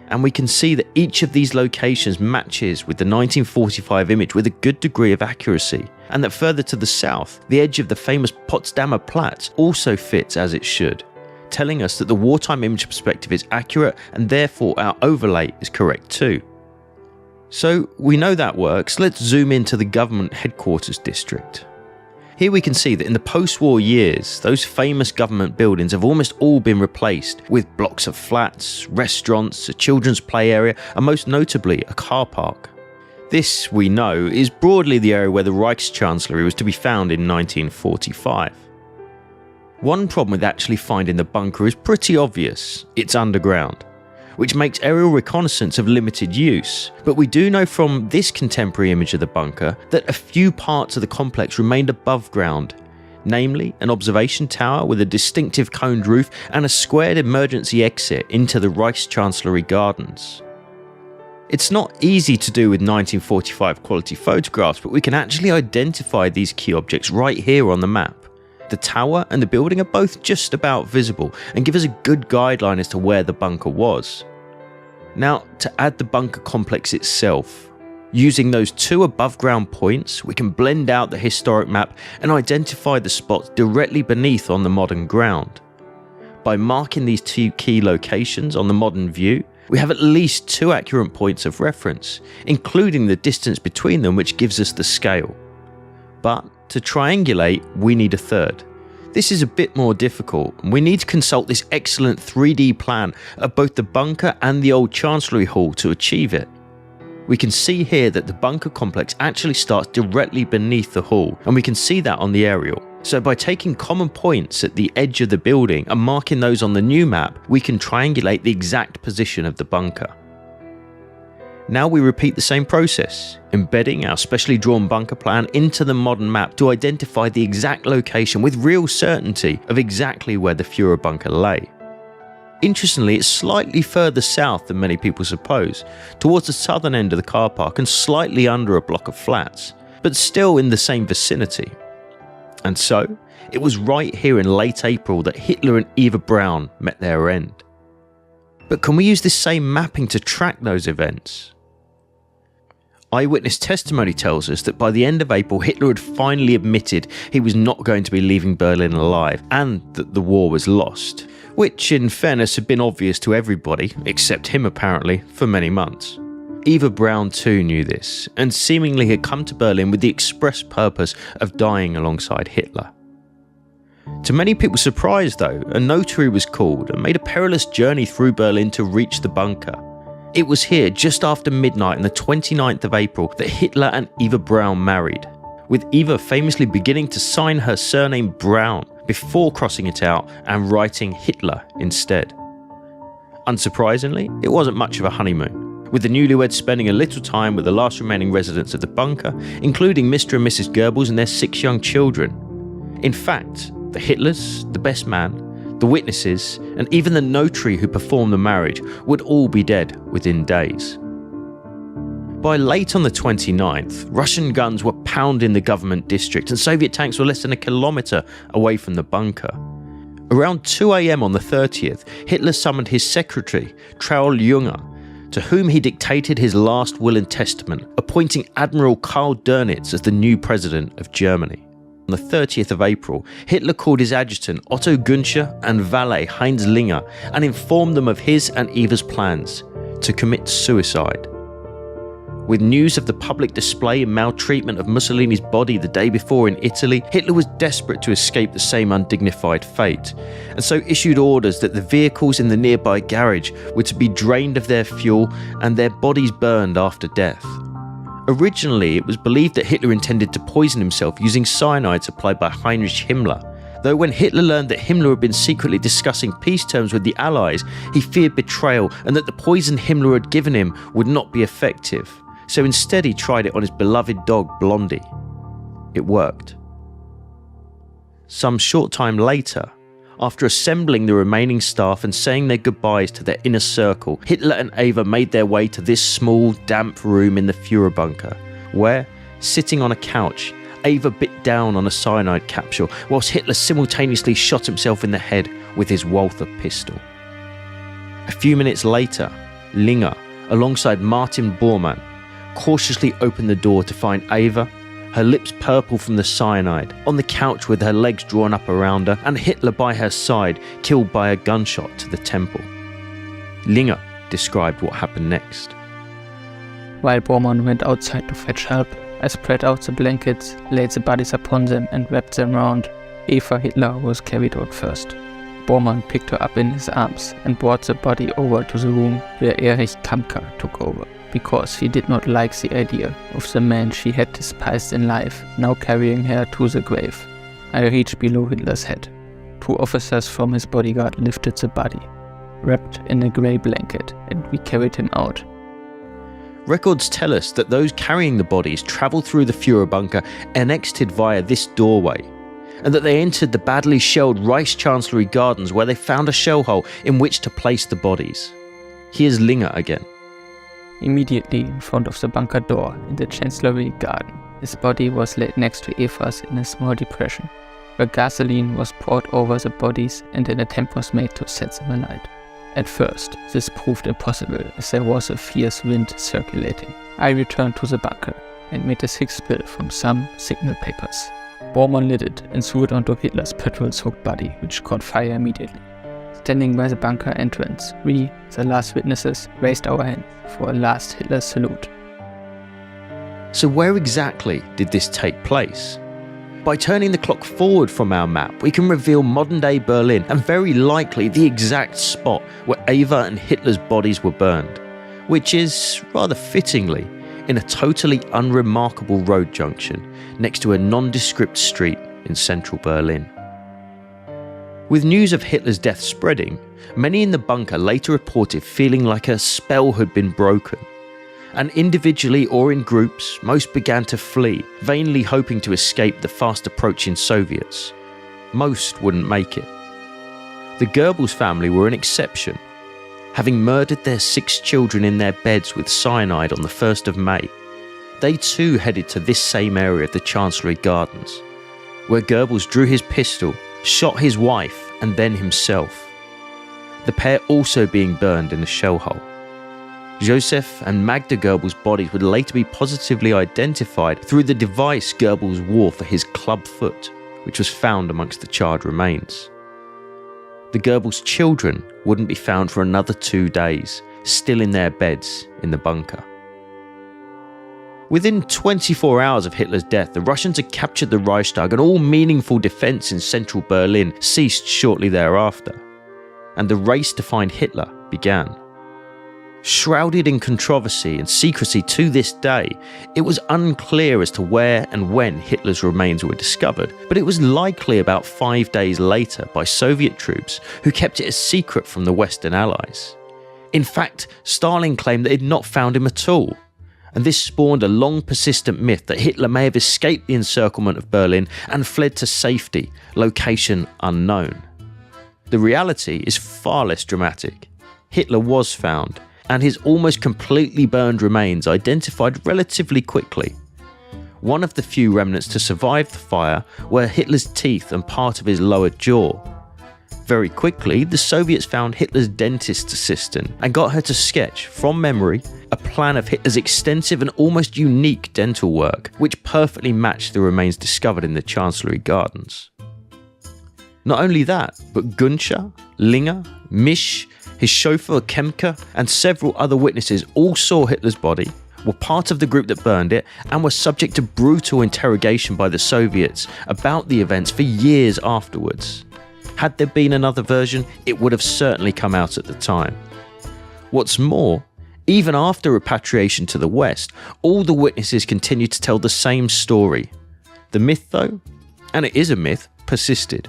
And we can see that each of these locations matches with the 1945 image with a good degree of accuracy, and that further to the south, the edge of the famous Potsdamer Platz also fits as it should, telling us that the wartime image perspective is accurate and therefore our overlay is correct too. So we know that works. Let's zoom into the government headquarters district. Here we can see that in the post-war years, those famous government buildings have almost all been replaced with blocks of flats, restaurants, a children's play area, and most notably a car park. This, we know, is broadly the area where the Reichschancellery was to be found in 1945. One problem with actually finding the bunker is pretty obvious: it's underground, which makes aerial reconnaissance of limited use. But we do know from this contemporary image of the bunker that a few parts of the complex remained above ground, namely an observation tower with a distinctive coned roof and a squared emergency exit into the Reichschancellery gardens. It's not easy to do with 1945 quality photographs, but we can actually identify these key objects right here on the map. The tower and the building are both just about visible and give us a good guideline as to where the bunker was. Now, to add the bunker complex itself, using those two above ground points, we can blend out the historic map and identify the spots directly beneath on the modern ground. By marking these two key locations on the modern view, we have at least two accurate points of reference, including the distance between them, which gives us the scale. But to triangulate, we need a third. This is a bit more difficult, and we need to consult this excellent 3D plan of both the bunker and the old Chancellery Hall to achieve it. We can see here that the bunker complex actually starts directly beneath the hall, and we can see that on the aerial. So by taking common points at the edge of the building and marking those on the new map, we can triangulate the exact position of the bunker. Now we repeat the same process, embedding our specially drawn bunker plan into the modern map to identify the exact location with real certainty of exactly where the Fuhrerbunker lay. Interestingly, it's slightly further south than many people suppose, towards the southern end of the car park and slightly under a block of flats, but still in the same vicinity. And so, it was right here in late April that Hitler and Eva Braun met their end. But can we use this same mapping to track those events? Eyewitness testimony tells us that by the end of April, Hitler had finally admitted he was not going to be leaving Berlin alive and that the war was lost, which in fairness had been obvious to everybody, except him apparently, for many months. Eva Braun too knew this, and seemingly had come to Berlin with the express purpose of dying alongside Hitler. To many people's surprise though, a notary was called and made a perilous journey through Berlin to reach the bunker. It was here, just after midnight on the 29th of April, that Hitler and Eva Braun married, with Eva famously beginning to sign her surname Braun before crossing it out and writing Hitler instead. Unsurprisingly, it wasn't much of a honeymoon, with the newlyweds spending a little time with the last remaining residents of the bunker, including Mr. and Mrs. Goebbels and their 6 young children. In fact, the Hitlers, the best man, the witnesses, and even the notary who performed the marriage would all be dead within days. By late on the 29th, Russian guns were pounding the government district and Soviet tanks were less than a kilometre away from the bunker. Around 2 a.m. on the 30th, Hitler summoned his secretary, Traul Junger, to whom he dictated his last will and testament, appointing Admiral Karl Dönitz as the new president of Germany. On the 30th of April, Hitler called his adjutant Otto Günscher and valet Heinz Linger and informed them of his and Eva's plans to commit suicide. With news of the public display and maltreatment of Mussolini's body the day before in Italy, Hitler was desperate to escape the same undignified fate, and so issued orders that the vehicles in the nearby garage were to be drained of their fuel and their bodies burned after death. Originally, it was believed that Hitler intended to poison himself using cyanide supplied by Heinrich Himmler, though when Hitler learned that Himmler had been secretly discussing peace terms with the Allies, he feared betrayal and that the poison Himmler had given him would not be effective. So instead he tried it on his beloved dog Blondie. It worked. Some short time later, after assembling the remaining staff and saying their goodbyes to their inner circle, Hitler and Eva made their way to this small, damp room in the Fuhrerbunker, where, sitting on a couch, Eva bit down on a cyanide capsule, whilst Hitler simultaneously shot himself in the head with his Walther pistol. A few minutes later, Linger, alongside Martin Bormann, cautiously opened the door to find Eva, her lips purple from the cyanide, on the couch with her legs drawn up around her, and Hitler by her side, killed by a gunshot to the temple. Linger described what happened next. While Bormann went outside to fetch help, I spread out the blankets, laid the bodies upon them and wrapped them round. Eva Hitler was carried out first. Bormann picked her up in his arms and brought the body over to the room where Erich Kampka took over, because he did not like the idea of the man she had despised in life now carrying her to the grave. I reached below Hitler's head. 2 officers from his bodyguard lifted the body, wrapped in a grey blanket, and we carried him out. Records tell us that those carrying the bodies travelled through the Fuhrerbunker and exited via this doorway, and that they entered the badly shelled Reichschancellery gardens where they found a shell hole in which to place the bodies. Here's Linger again. Immediately in front of the bunker door in the Chancellery garden, his body was laid next to Eva's in a small depression, where gasoline was poured over the bodies and an attempt was made to set them alight. At first, this proved impossible as there was a fierce wind circulating. I returned to the bunker and made a 6 spill from some signal papers. Bormann lit it and threw it onto Hitler's petrol-soaked body, which caught fire immediately. Standing by the bunker entrance, we, the last witnesses, raised our hands for a last Hitler salute. So where exactly did this take place? By turning the clock forward from our map, we can reveal modern-day Berlin and very likely the exact spot where Eva and Hitler's bodies were burned, which is, rather fittingly, in a totally unremarkable road junction next to a nondescript street in central Berlin. With news of Hitler's death spreading, many in the bunker later reported feeling like a spell had been broken, and individually or in groups, most began to flee, vainly hoping to escape the fast approaching Soviets. Most wouldn't make it. The Goebbels family were an exception. Having murdered their 6 children in their beds with cyanide on the 1st of May, they too headed to this same area of the Chancellery Gardens, where Goebbels drew his pistol, shot his wife and then himself, the pair also being burned in a shell hole. Joseph and Magda Goebbels' bodies would later be positively identified through the device Goebbels wore for his club foot, which was found amongst the charred remains. The Goebbels' children wouldn't be found for another 2 days, still in their beds in the bunker. Within 24 hours of Hitler's death, the Russians had captured the Reichstag and all meaningful defence in central Berlin ceased shortly thereafter, and the race to find Hitler began. Shrouded in controversy and secrecy to this day, it was unclear as to where and when Hitler's remains were discovered, but it was likely about 5 days later by Soviet troops who kept it a secret from the Western Allies. In fact, Stalin claimed that he'd not found him at all, and this spawned a long persistent myth that Hitler may have escaped the encirclement of Berlin and fled to safety, location unknown. The reality is far less dramatic. Hitler was found, and his almost completely burned remains identified relatively quickly. One of the few remnants to survive the fire were Hitler's teeth and part of his lower jaw. Very quickly, the Soviets found Hitler's dentist assistant and got her to sketch, from memory, a plan of Hitler's extensive and almost unique dental work, which perfectly matched the remains discovered in the Chancellery gardens. Not only that, but Gunscher, Linger, Misch, his chauffeur Kemke, and several other witnesses all saw Hitler's body, were part of the group that burned it, and were subject to brutal interrogation by the Soviets about the events for years afterwards. Had there been another version, it would have certainly come out at the time. What's more, even after repatriation to the West, all the witnesses continued to tell the same story. The myth though, and it is a myth, persisted,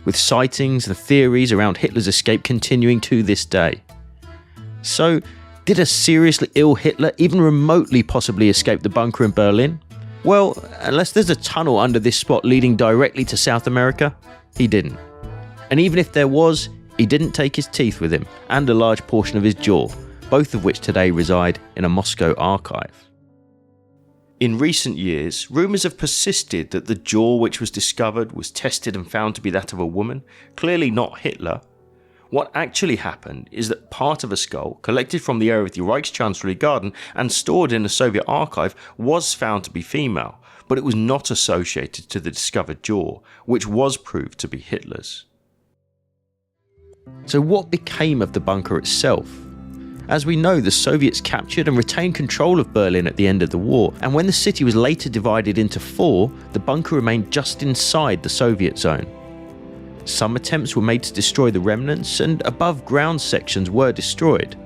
with sightings and theories around Hitler's escape continuing to this day. So, did a seriously ill Hitler even remotely possibly escape the bunker in Berlin? Well, unless there's a tunnel under this spot leading directly to South America, he didn't. And even if there was, he didn't take his teeth with him, and a large portion of his jaw, both of which today reside in a Moscow archive. In recent years, rumours have persisted that the jaw which was discovered was tested and found to be that of a woman, clearly not Hitler. What actually happened is that part of a skull, collected from the area of the Reichstag garden and stored in a Soviet archive, was found to be female, but it was not associated to the discovered jaw, which was proved to be Hitler's. So what became of the bunker itself? As we know, the Soviets captured and retained control of Berlin at the end of the war, and when the city was later divided into four, the bunker remained just inside the Soviet zone. Some attempts were made to destroy the remnants, and above ground sections were destroyed.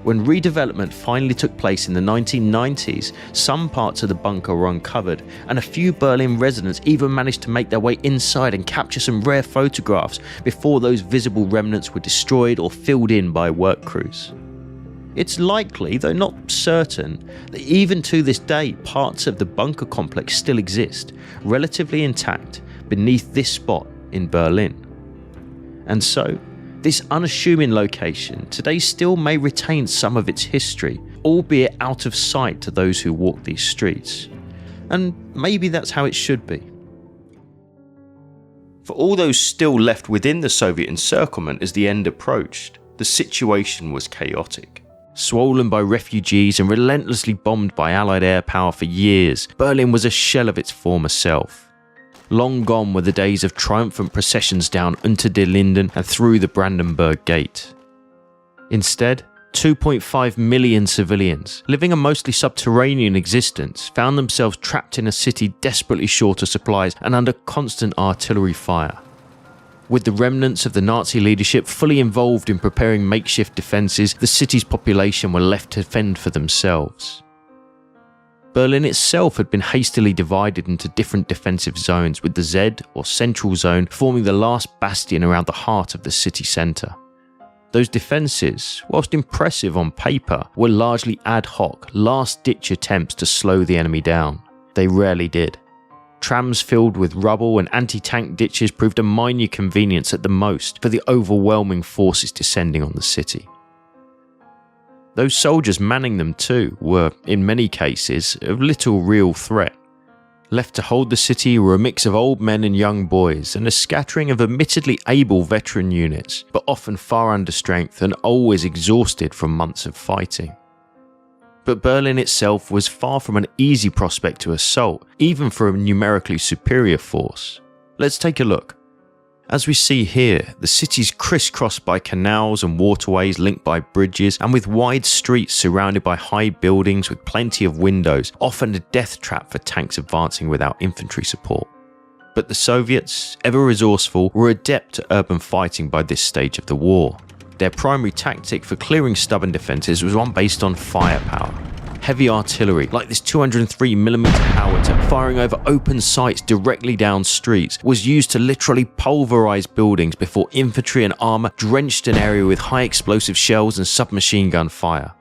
When redevelopment finally took place in the 1990s, some parts of the bunker were uncovered, and a few Berlin residents even managed to make their way inside and capture some rare photographs before those visible remnants were destroyed or filled in by work crews. It's likely, though not certain, that even to this day parts of the bunker complex still exist, relatively intact, beneath this spot in Berlin. And so, this unassuming location today still may retain some of its history, albeit out of sight to those who walk these streets. And maybe that's how it should be. For all those still left within the Soviet encirclement as the end approached, the situation was chaotic. Swollen by refugees and relentlessly bombed by Allied air power for years, Berlin was a shell of its former self. Long gone were the days of triumphant processions down Unter den Linden and through the Brandenburg Gate. Instead, 2.5 million civilians, living a mostly subterranean existence, found themselves trapped in a city desperately short of supplies and under constant artillery fire. With the remnants of the Nazi leadership fully involved in preparing makeshift defences, the city's population were left to fend for themselves. Berlin itself had been hastily divided into different defensive zones, with the Z, or Central Zone, forming the last bastion around the heart of the city centre. Those defences, whilst impressive on paper, were largely ad hoc, last-ditch attempts to slow the enemy down. They rarely did. Trams filled with rubble and anti-tank ditches proved a minor convenience at the most for the overwhelming forces descending on the city. Those soldiers manning them too were, in many cases, of little real threat. Left to hold the city were a mix of old men and young boys, and a scattering of admittedly able veteran units, but often far under strength and always exhausted from months of fighting. But Berlin itself was far from an easy prospect to assault, even for a numerically superior force. Let's take a look. As we see here, the city's crisscrossed by canals and waterways linked by bridges, and with wide streets surrounded by high buildings with plenty of windows, often a death trap for tanks advancing without infantry support. But the Soviets, ever resourceful, were adept at urban fighting by this stage of the war. Their primary tactic for clearing stubborn defences was one based on firepower. Heavy artillery, like this 203mm howitzer firing over open sights directly down streets, was used to literally pulverise buildings before infantry and armour drenched an area with high explosive shells and submachine gun fire.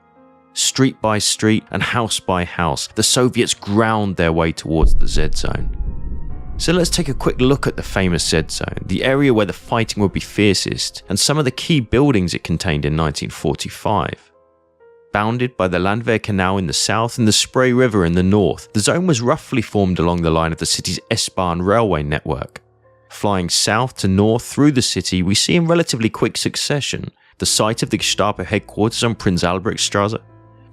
Street by street and house by house, the Soviets ground their way towards the Z Zone. So let's take a quick look at the famous Z Zone, the area where the fighting would be fiercest, and some of the key buildings it contained in 1945. Bounded by the Landwehr Canal in the south and the Spree River in the north, the zone was roughly formed along the line of the city's S-Bahn railway network. Flying south to north through the city, we see in relatively quick succession the site of the Gestapo headquarters on Prinz Albrechtstrasse,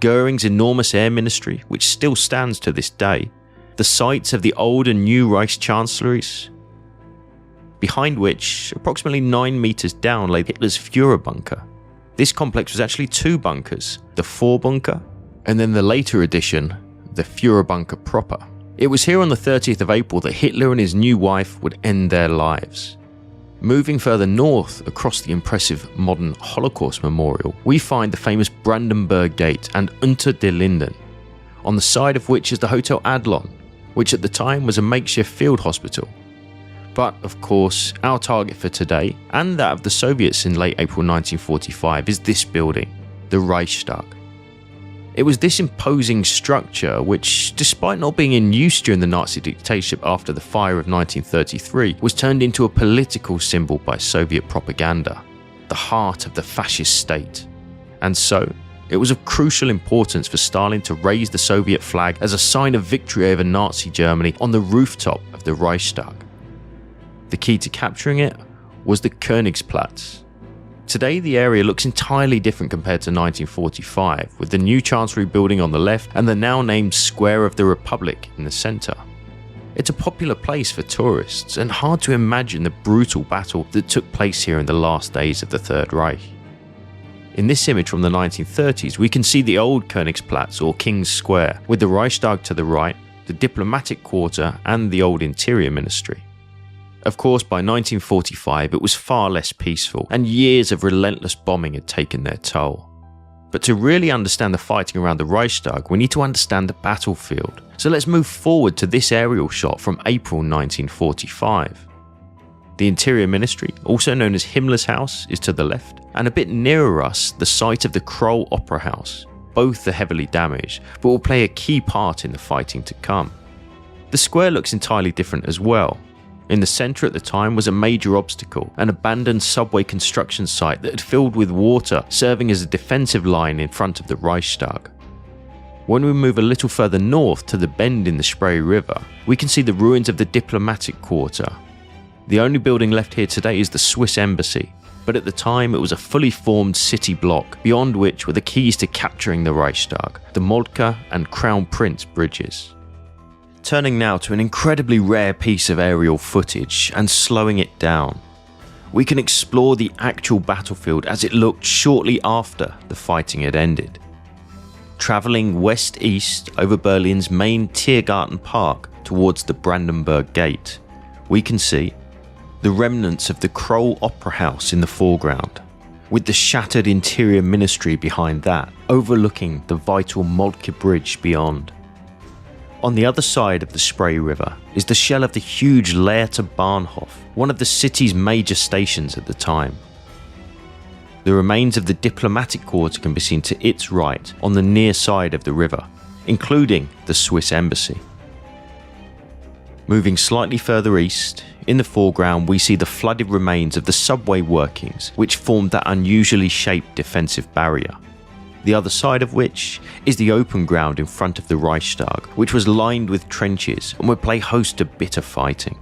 Göring's enormous air ministry, which still stands to this day, the sites of the old and new Reichschancelleries, behind which, approximately 9 meters down, lay Hitler's Fuhrerbunker. This complex was actually 2 bunkers, the Fuhrerbunker, and then the later addition, the Fuhrerbunker proper. It was here on the 30th of April that Hitler and his new wife would end their lives. Moving further north across the impressive modern Holocaust Memorial, we find the famous Brandenburg Gate and Unter den Linden, on the side of which is the Hotel Adlon, which at the time was a makeshift field hospital. But, of course, our target for today, and that of the Soviets in late April 1945, is this building, the Reichstag. It was this imposing structure which, despite not being in use during the Nazi dictatorship after the fire of 1933, was turned into a political symbol by Soviet propaganda, the heart of the fascist state. And so, it was of crucial importance for Stalin to raise the Soviet flag as a sign of victory over Nazi Germany on the rooftop of the Reichstag. The key to capturing it was the Königsplatz. Today, the area looks entirely different compared to 1945, with the new Chancellery building on the left and the now named Square of the Republic in the centre. It's a popular place for tourists, and hard to imagine the brutal battle that took place here in the last days of the Third Reich. In this image from the 1930s, we can see the old Königsplatz or King's Square, with the Reichstag to the right, the diplomatic quarter, and the old Interior Ministry. Of course, by 1945 it was far less peaceful, and years of relentless bombing had taken their toll. But to really understand the fighting around the Reichstag, we need to understand the battlefield. So let's move forward to this aerial shot from April 1945. The Interior Ministry, also known as Himmler's House, is to the left, and a bit nearer us, the site of the Kroll Opera House. Both are heavily damaged, but will play a key part in the fighting to come. The square looks entirely different as well. In the centre at the time was a major obstacle, an abandoned subway construction site that had filled with water, serving as a defensive line in front of the Reichstag. When we move a little further north to the bend in the Spree River, we can see the ruins of the diplomatic quarter. The only building left here today is the Swiss Embassy, but at the time it was a fully formed city block, beyond which were the keys to capturing the Reichstag, the Moltke and Crown Prince bridges. Turning now to an incredibly rare piece of aerial footage and slowing it down, we can explore the actual battlefield as it looked shortly after the fighting had ended. Travelling west-east over Berlin's main Tiergarten Park towards the Brandenburg Gate, we can see the remnants of the Kroll Opera House in the foreground, with the shattered Interior Ministry behind that, overlooking the vital Moltke Bridge beyond. On the other side of the Spree River is the shell of the huge Lehrter Bahnhof, one of the city's major stations at the time. The remains of the diplomatic quarter can be seen to its right on the near side of the river, including the Swiss Embassy. Moving slightly further east, in the foreground we see the flooded remains of the subway workings which formed that unusually shaped defensive barrier. The other side of which is the open ground in front of the Reichstag, which was lined with trenches and would play host to bitter fighting.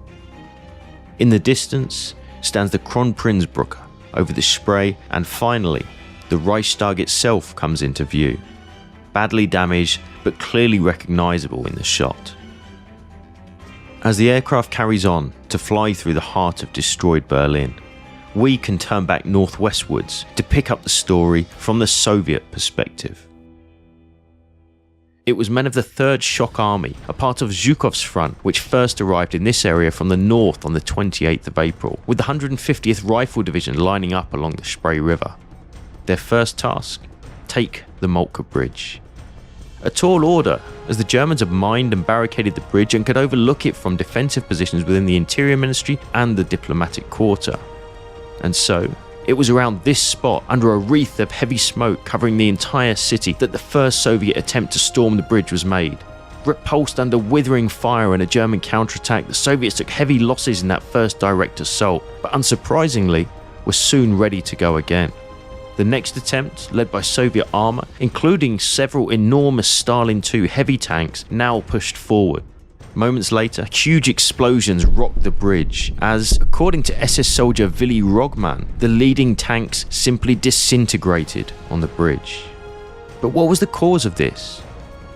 In the distance stands the Kronprinzbrücke over the Spree, and finally, the Reichstag itself comes into view, badly damaged but clearly recognisable in the shot. As the aircraft carries on to fly through the heart of destroyed Berlin, we can turn back northwestwards to pick up the story from the Soviet perspective. It was men of the 3rd Shock Army, a part of Zhukov's front, which first arrived in this area from the north on the 28th of April, with the 150th Rifle Division lining up along the Spree River. Their first task? Take the Moltke Bridge. A tall order, as the Germans had mined and barricaded the bridge and could overlook it from defensive positions within the Interior Ministry and the diplomatic quarter. And so, it was around this spot, under a wreath of heavy smoke covering the entire city, that the first Soviet attempt to storm the bridge was made. Repulsed under withering fire and a German counterattack, the Soviets took heavy losses in that first direct assault, but unsurprisingly, were soon ready to go again. The next attempt, led by Soviet armour, including several enormous Stalin II heavy tanks, now pushed forward. Moments later, huge explosions rocked the bridge as, according to SS soldier Willy Rogman, the leading tanks simply disintegrated on the bridge. But what was the cause of this?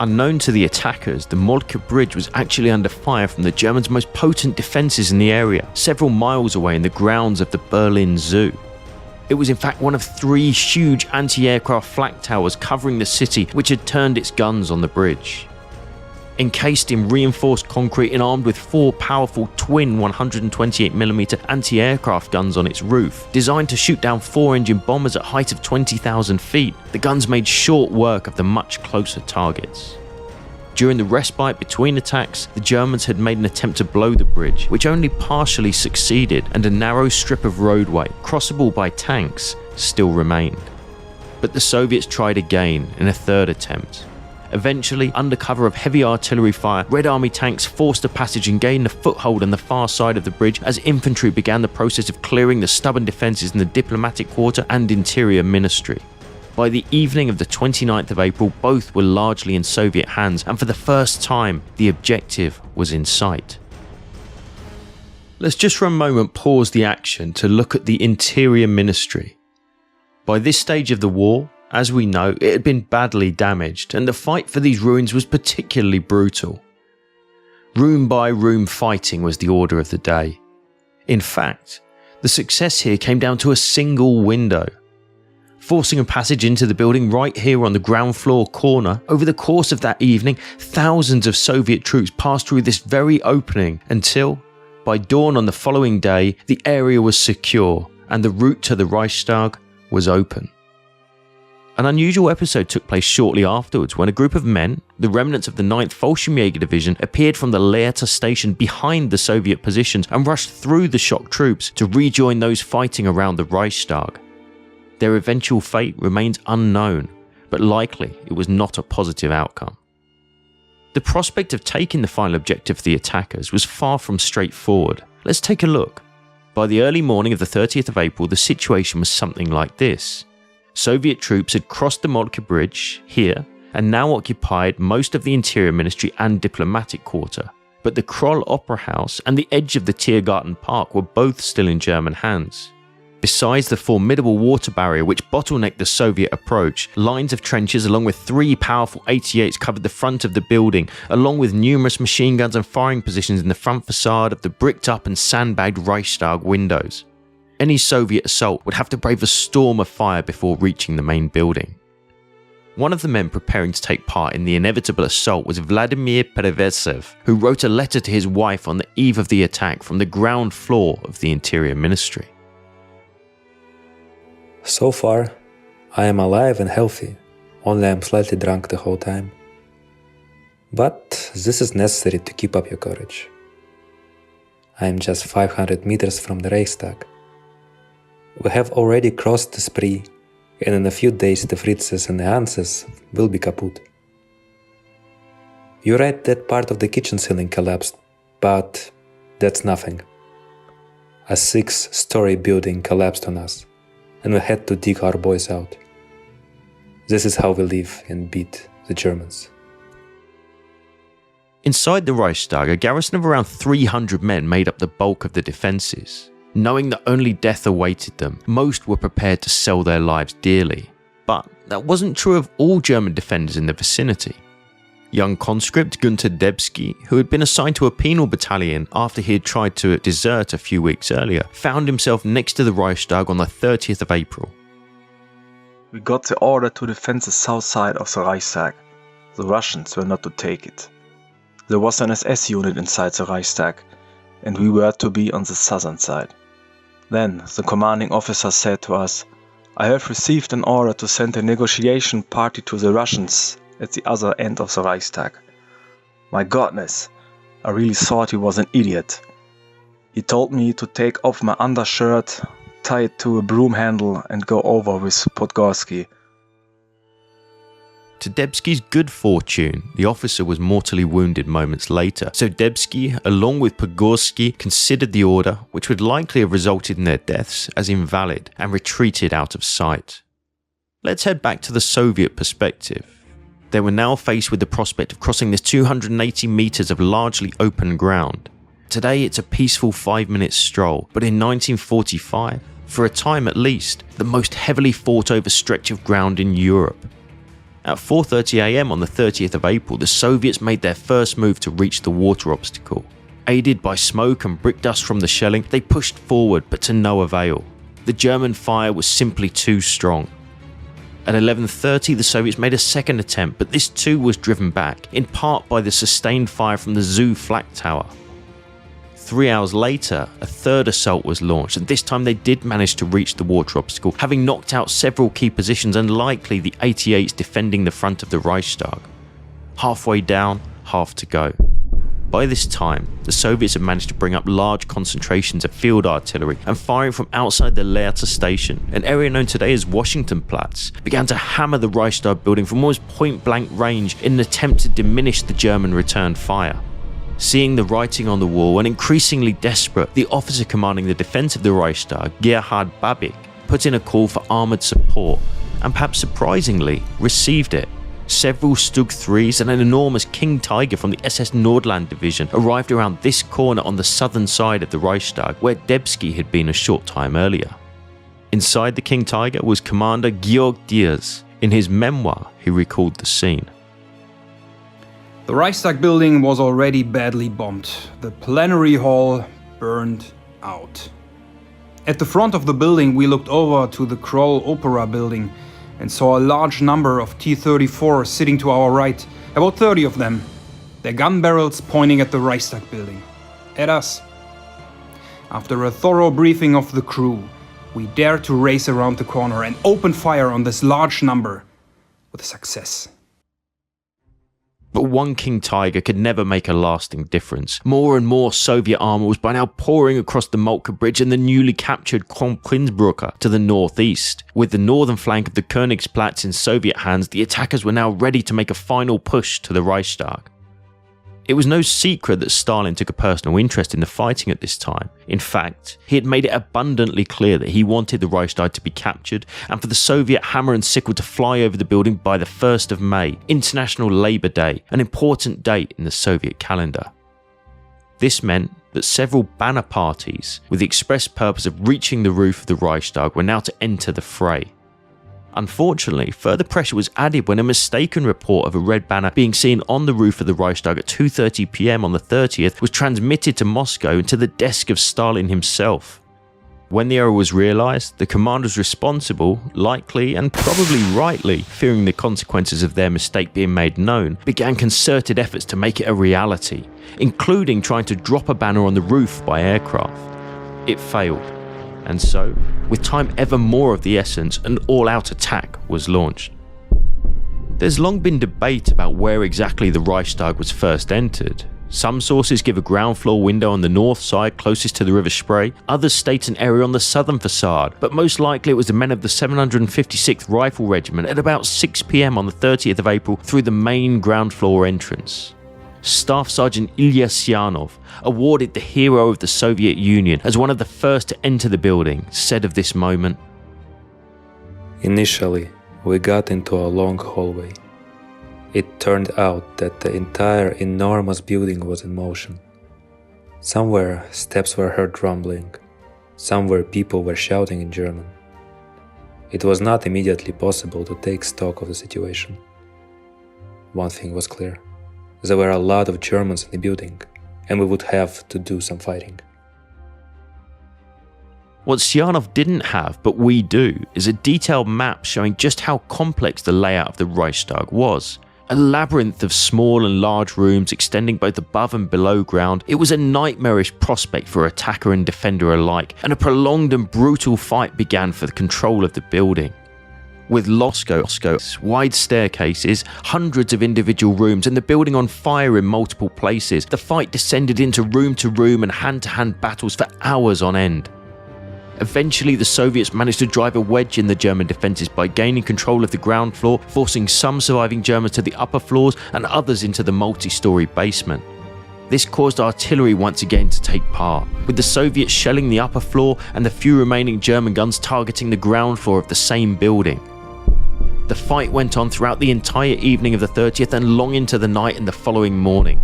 Unknown to the attackers, the Moltke Bridge was actually under fire from the Germans' most potent defences in the area, several miles away in the grounds of the Berlin Zoo. It was in fact one of 3 huge anti-aircraft flak towers covering the city which had turned its guns on the bridge. Encased in reinforced concrete and armed with 4 powerful twin 128mm anti-aircraft guns on its roof, designed to shoot down 4-engine bombers at a height of 20,000 feet, the guns made short work of the much closer targets. During the respite between attacks, the Germans had made an attempt to blow the bridge, which only partially succeeded, and a narrow strip of roadway, crossable by tanks, still remained. But the Soviets tried again in a third attempt. Eventually, under cover of heavy artillery fire, Red Army tanks forced a passage and gained a foothold on the far side of the bridge as infantry began the process of clearing the stubborn defences in the diplomatic quarter and interior ministry. By the evening of the 29th of April, both were largely in Soviet hands, and for the first time, the objective was in sight. Let's just for a moment pause the action to look at the Interior Ministry. By this stage of the war, as we know, it had been badly damaged, and the fight for these ruins was particularly brutal. Room by room fighting was the order of the day. In fact, the success here came down to a single window. Forcing a passage into the building right here on the ground floor corner, over the course of that evening, thousands of Soviet troops passed through this very opening until, by dawn on the following day, the area was secure and the route to the Reichstag was open. An unusual episode took place shortly afterwards when a group of men, the remnants of the 9th Fallschirmjäger Division, appeared from the Lehrter station behind the Soviet positions and rushed through the shock troops to rejoin those fighting around the Reichstag. Their eventual fate remains unknown, but likely it was not a positive outcome. The prospect of taking the final objective of the attackers was far from straightforward. Let's take a look. By the early morning of the 30th of April, the situation was something like this. Soviet troops had crossed the Moltke Bridge here and now occupied most of the Interior Ministry and diplomatic quarter, but the Kroll Opera House and the edge of the Tiergarten Park were both still in German hands. Besides the formidable water barrier which bottlenecked the Soviet approach, lines of trenches along with 3 powerful 88s covered the front of the building, along with numerous machine guns and firing positions in the front facade of the bricked up and sandbagged Reichstag windows. Any Soviet assault would have to brave a storm of fire before reaching the main building. One of the men preparing to take part in the inevitable assault was Vladimir Perevesev, who wrote a letter to his wife on the eve of the attack from the ground floor of the Interior Ministry. So far, I am alive and healthy, only I'm slightly drunk the whole time. But this is necessary to keep up your courage. I am just 500 meters from the Reichstag. We have already crossed the Spree, and in a few days the Fritzes and the Hanses will be kaput. You're right that part of the kitchen ceiling collapsed, but that's nothing. A 6-story building collapsed on us, and we had to dig our boys out. This is how we live and beat the Germans. Inside the Reichstag, a garrison of around 300 men made up the bulk of the defences. Knowing that only death awaited them, most were prepared to sell their lives dearly. But that wasn't true of all German defenders in the vicinity. Young conscript Günther Debski, who had been assigned to a penal battalion after he had tried to desert a few weeks earlier, found himself next to the Reichstag on the 30th of April. We got the order to defend the south side of the Reichstag. The Russians were not to take it. There was an SS unit inside the Reichstag, and we were to be on the southern side. Then the commanding officer said to us, "I have received an order to send a negotiation party to the Russians at the other end of the Reichstag." My goodness, I really thought he was an idiot. He told me to take off my undershirt, tie it to a broom handle and go over with Podgorski. To Debski's good fortune, the officer was mortally wounded moments later, so Debski, along with Podgorski, considered the order, which would likely have resulted in their deaths, as invalid and retreated out of sight. Let's head back to the Soviet perspective. They were now faced with the prospect of crossing this 280 meters of largely open ground. Today it's a peaceful 5-minute stroll, but in 1945, for a time at least, the most heavily fought over stretch of ground in Europe. At 4:30 AM on the 30th of April, the Soviets made their first move to reach the water obstacle. Aided by smoke and brick dust from the shelling, they pushed forward, but to no avail. The German fire was simply too strong. At 11:30, the Soviets made a second attempt, but this too was driven back, in part by the sustained fire from the Zoo flak tower. 3 hours later, a third assault was launched, and this time they did manage to reach the water obstacle, having knocked out several key positions and likely the 88s defending the front of the Reichstag. Halfway down, half to go. By this time, the Soviets had managed to bring up large concentrations of field artillery, and firing from outside the Lehrte station, an area known today as Washingtonplatz, began to hammer the Reichstag building from almost point-blank range in an attempt to diminish the German return fire. Seeing the writing on the wall and increasingly desperate, the officer commanding the defence of the Reichstag, Gerhard Babik, put in a call for armoured support, and perhaps surprisingly, received it. Several Stug 3s and an enormous King Tiger from the SS Nordland division arrived around this corner on the southern side of the Reichstag, where Debski had been a short time earlier. Inside the King Tiger was Commander Georg Diers. In his memoir, he recalled the scene. The Reichstag building was already badly bombed. The plenary hall burned out. At the front of the building, we looked over to the Kroll Opera building and saw a large number of T-34 sitting to our right, about 30 of them, their gun barrels pointing at the Reichstag building, at us. After a thorough briefing of the crew, we dared to race around the corner and open fire on this large number with success. But one King Tiger could never make a lasting difference. More and more Soviet armour was by now pouring across the Moltke Bridge and the newly captured Kronprinzbrücke to the northeast. With the northern flank of the Königsplatz in Soviet hands, the attackers were now ready to make a final push to the Reichstag. It was no secret that Stalin took a personal interest in the fighting at this time. In fact, he had made it abundantly clear that he wanted the Reichstag to be captured and for the Soviet hammer and sickle to fly over the building by the 1st of May, International Labour Day, an important date in the Soviet calendar. This meant that several banner parties, with the express purpose of reaching the roof of the Reichstag, were now to enter the fray. Unfortunately, further pressure was added when a mistaken report of a red banner being seen on the roof of the Reichstag at 2:30 PM on the 30th was transmitted to Moscow and to the desk of Stalin himself. When the error was realised, the commanders responsible, likely and probably rightly fearing the consequences of their mistake being made known, began concerted efforts to make it a reality, including trying to drop a banner on the roof by aircraft. It failed. And so, with time ever more of the essence, an all-out attack was launched. There's long been debate about where exactly the Reichstag was first entered. Some sources give a ground floor window on the north side closest to the River Spree, others state an area on the southern facade, but most likely it was the men of the 756th Rifle Regiment at about 6 PM on the 30th of April through the main ground floor entrance. Staff Sergeant Ilya Syanov, awarded the Hero of the Soviet Union as one of the first to enter the building, said of this moment, Initially, we got into a long hallway. It turned out that the entire enormous building was in motion. Somewhere steps were heard rumbling, somewhere people were shouting in German. It was not immediately possible to take stock of the situation. One thing was clear. There were a lot of Germans in the building, and we would have to do some fighting. What Syanov didn't have, but we do, is a detailed map showing just how complex the layout of the Reichstag was. A labyrinth of small and large rooms extending both above and below ground, it was a nightmarish prospect for attacker and defender alike, and a prolonged and brutal fight began for the control of the building. With Loskos, wide staircases, hundreds of individual rooms, and the building on fire in multiple places, the fight descended into room-to-room and hand-to-hand battles for hours on end. Eventually, the Soviets managed to drive a wedge in the German defences by gaining control of the ground floor, forcing some surviving Germans to the upper floors and others into the multi-storey basement. This caused artillery once again to take part, with the Soviets shelling the upper floor and the few remaining German guns targeting the ground floor of the same building. The fight went on throughout the entire evening of the 30th and long into the night and the following morning.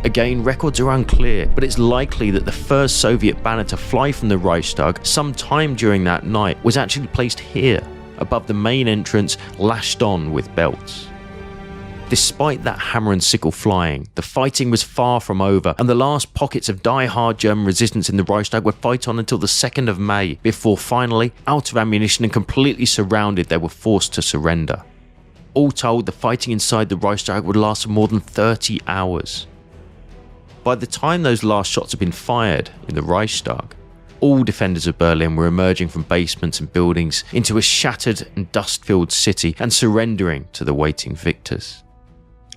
Again, records are unclear, but it's likely that the first Soviet banner to fly from the Reichstag sometime during that night was actually placed here, above the main entrance, lashed on with belts. Despite that hammer and sickle flying, the fighting was far from over, and the last pockets of die-hard German resistance in the Reichstag would fight on until the 2nd of May, before finally, out of ammunition and completely surrounded, they were forced to surrender. All told, the fighting inside the Reichstag would last for more than 30 hours. By the time those last shots had been fired in the Reichstag, all defenders of Berlin were emerging from basements and buildings into a shattered and dust-filled city and surrendering to the waiting victors.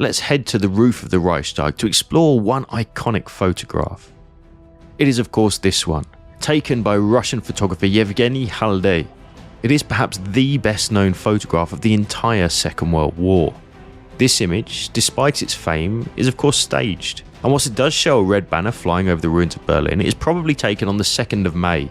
Let's head to the roof of the Reichstag to explore one iconic photograph. It is of course this one, taken by Russian photographer Yevgeny Halbe. It is perhaps the best known photograph of the entire Second World War. This image, despite its fame, is of course staged, and whilst it does show a red banner flying over the ruins of Berlin, it is probably taken on the 2nd of May,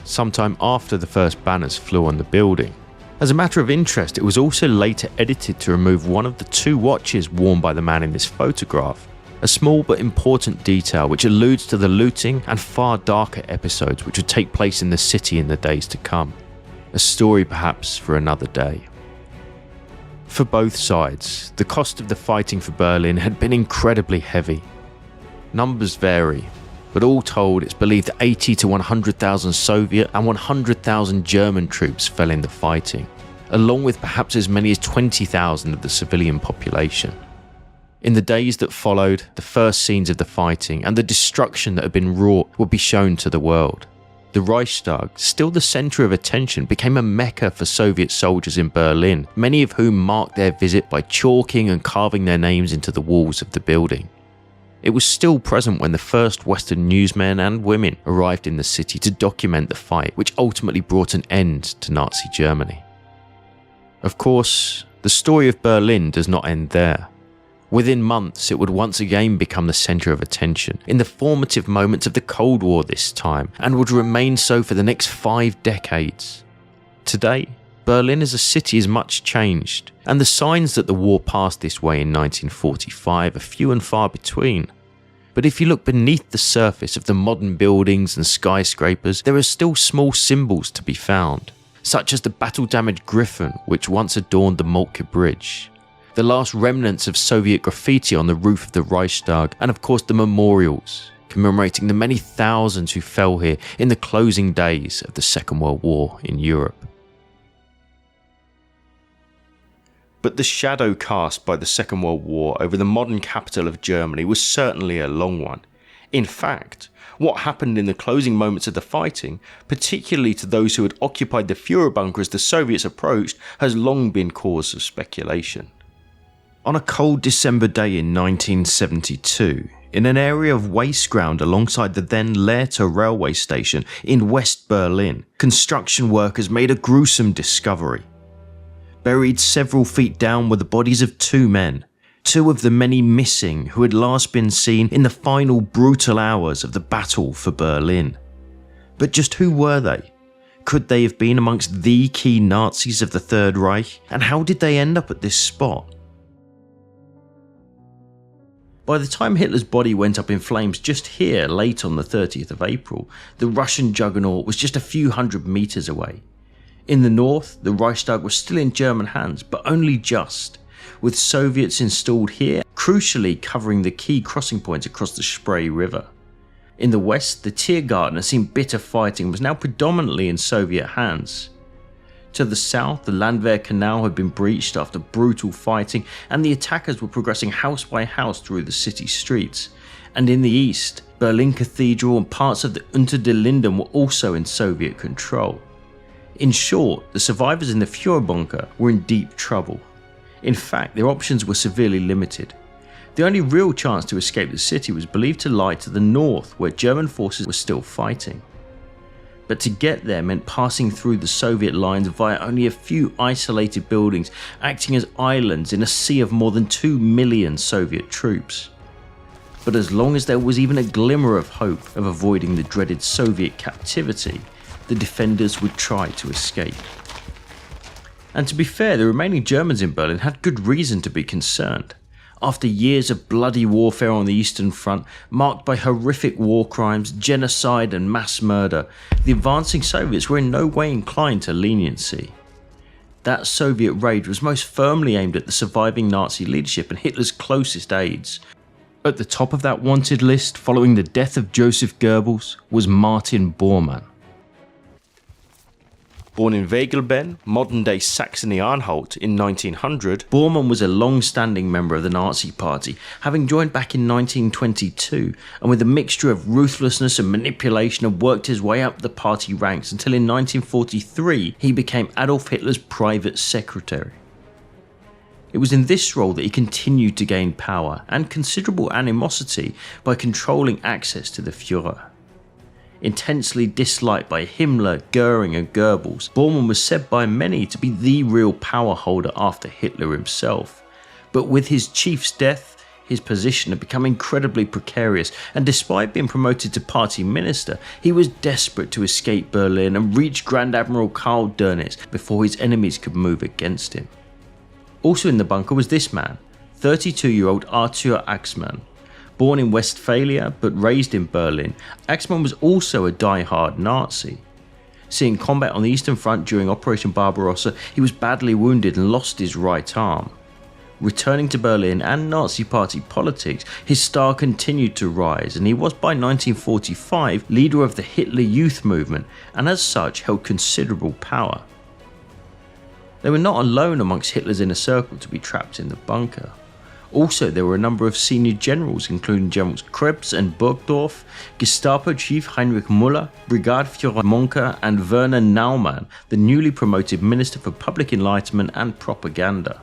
sometime after the first banners flew on the building. As a matter of interest, it was also later edited to remove one of the 2 watches worn by the man in this photograph, a small but important detail which alludes to the looting and far darker episodes which would take place in the city in the days to come. A story perhaps for another day. For both sides, the cost of the fighting for Berlin had been incredibly heavy. Numbers vary, but all told it's believed that 80 to 100,000 Soviet and 100,000 German troops fell in the fighting, along with perhaps as many as 20,000 of the civilian population. In the days that followed, the first scenes of the fighting and the destruction that had been wrought would be shown to the world. The Reichstag, still the centre of attention, became a mecca for Soviet soldiers in Berlin, many of whom marked their visit by chalking and carving their names into the walls of the building. It was still present when the first Western newsmen and women arrived in the city to document the fight, which ultimately brought an end to Nazi Germany. Of course, the story of Berlin does not end there. Within months, it would once again become the centre of attention, in the formative moments of the Cold War this time, and would remain so for the next 5 decades. Today, Berlin as a city is much changed, and the signs that the war passed this way in 1945 are few and far between. But if you look beneath the surface of the modern buildings and skyscrapers, there are still small symbols to be found, such as the battle-damaged griffin which once adorned the Moltke Bridge, the last remnants of Soviet graffiti on the roof of the Reichstag, and of course the memorials commemorating the many thousands who fell here in the closing days of the Second World War in Europe. But the shadow cast by the Second World War over the modern capital of Germany was certainly a long one. In fact, what happened in the closing moments of the fighting, particularly to those who had occupied the Fuhrerbunker as the Soviets approached, has long been cause of speculation. On a cold December day in 1972, in an area of waste ground alongside the then Lehrter railway station in West Berlin, construction workers made a gruesome discovery. Buried several feet down were the bodies of 2 men, 2 of the many missing who had last been seen in the final brutal hours of the battle for Berlin. But just who were they? Could they have been amongst the key Nazis of the Third Reich? And how did they end up at this spot? By the time Hitler's body went up in flames just here late on the 30th of April, the Russian juggernaut was just a few hundred meters away. In the north, the Reichstag was still in German hands, but only just, with Soviets installed here, crucially covering the key crossing points across the Spree River. In the west, the Tiergarten had seen bitter fighting was now predominantly in Soviet hands. To the south, the Landwehr Canal had been breached after brutal fighting, and the attackers were progressing house by house through the city streets. And in the east, Berlin Cathedral and parts of the Unter den Linden were also in Soviet control. In short, the survivors in the Fuhrerbunker were in deep trouble. In fact, their options were severely limited. The only real chance to escape the city was believed to lie to the north, where German forces were still fighting. But to get there meant passing through the Soviet lines via only a few isolated buildings, acting as islands in a sea of more than 2 million Soviet troops. But as long as there was even a glimmer of hope of avoiding the dreaded Soviet captivity, the defenders would try to escape. And to be fair, the remaining Germans in Berlin had good reason to be concerned. After years of bloody warfare on the Eastern Front, marked by horrific war crimes, genocide and mass murder, the advancing Soviets were in no way inclined to leniency. That Soviet raid was most firmly aimed at the surviving Nazi leadership and Hitler's closest aides. At the top of that wanted list, following the death of Joseph Goebbels, was Martin Bormann. Born in Wegelben, modern-day Saxony-Anhalt, in 1900, Bormann was a long-standing member of the Nazi Party, having joined back in 1922, and with a mixture of ruthlessness and manipulation had worked his way up the party ranks until in 1943 he became Adolf Hitler's private secretary. It was in this role that he continued to gain power and considerable animosity by controlling access to the Fuhrer. Intensely disliked by Himmler, Goering and Goebbels, Bormann was said by many to be the real power holder after Hitler himself. But with his chief's death, his position had become incredibly precarious, and despite being promoted to party minister, he was desperate to escape Berlin and reach Grand Admiral Karl Dönitz before his enemies could move against him. Also in the bunker was this man, 32-year-old Arthur Axmann. Born in Westphalia but raised in Berlin, Axmann was also a die-hard Nazi. Seeing combat on the Eastern Front during Operation Barbarossa, he was badly wounded and lost his right arm. Returning to Berlin and Nazi Party politics, his star continued to rise, and he was by 1945 leader of the Hitler Youth movement and as such held considerable power. They were not alone amongst Hitler's inner circle to be trapped in the bunker. Also, there were a number of senior generals, including Generals Krebs and Burgdorf, Gestapo Chief Heinrich Müller, Brigade Fuhrerbunker, and Werner Naumann, the newly promoted Minister for Public Enlightenment and Propaganda.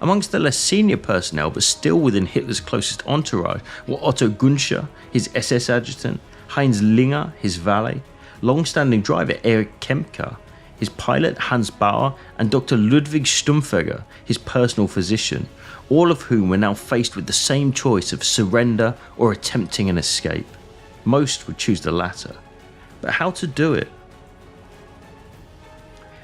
Amongst the less senior personnel, but still within Hitler's closest entourage, were Otto Gunscher, his SS adjutant, Heinz Linger, his valet, long-standing driver Erich Kempka, his pilot Hans Bauer, and Dr. Ludwig Stumpfegger, his personal physician, all of whom were now faced with the same choice of surrender or attempting an escape. Most would choose the latter. But how to do it?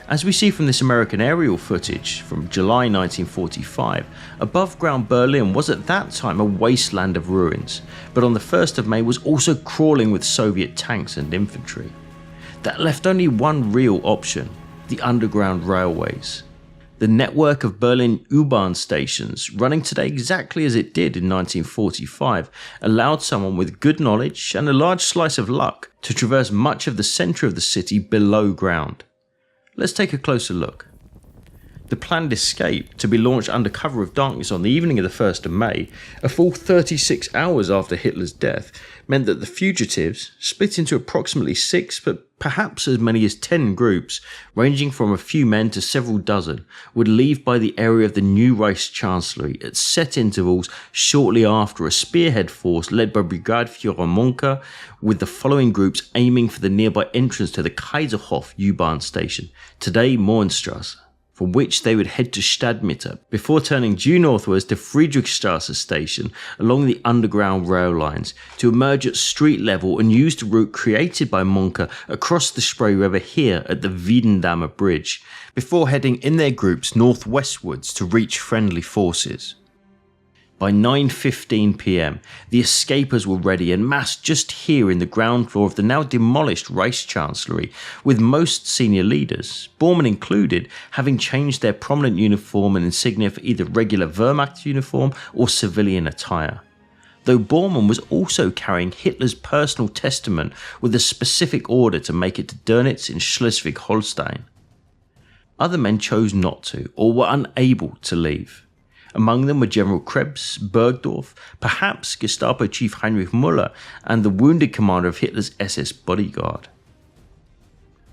As we see from this American aerial footage from July 1945, above ground Berlin was at that time a wasteland of ruins, but on the 1st of May was also crawling with Soviet tanks and infantry. That left only one real option: the underground railways. The network of Berlin U-Bahn stations, running today exactly as it did in 1945, allowed someone with good knowledge and a large slice of luck to traverse much of the centre of the city below ground. Let's take a closer look. The planned escape, to be launched under cover of darkness on the evening of the 1st of May, a full 36 hours after Hitler's death, meant that the fugitives, split into approximately 6 but perhaps as many as 10 groups, ranging from a few men to several dozen, would leave by the area of the new Reichschancellery at set intervals shortly after a spearhead force led by Brigade Fuhrerbunker, with the following groups aiming for the nearby entrance to the Kaiserhof U-Bahn station, today Mohrenstrasse, from which they would head to Stadtmitte before turning due northwards to Friedrichstrasse station along the underground rail lines to emerge at street level and use the route created by Munker across the Spree River here at the Wiedendamme Bridge, before heading in their groups northwestwards to reach friendly forces. By 9:15 p.m, the escapers were ready and massed just here in the ground floor of the now demolished Reichschancellery, with most senior leaders, Bormann included, having changed their prominent uniform and insignia for either regular Wehrmacht uniform or civilian attire. Though Bormann was also carrying Hitler's personal testament with a specific order to make it to Dönitz in Schleswig-Holstein. Other men chose not to or were unable to leave. Among them were General Krebs, Burgdorf, perhaps Gestapo Chief Heinrich Müller, and the wounded commander of Hitler's SS bodyguard.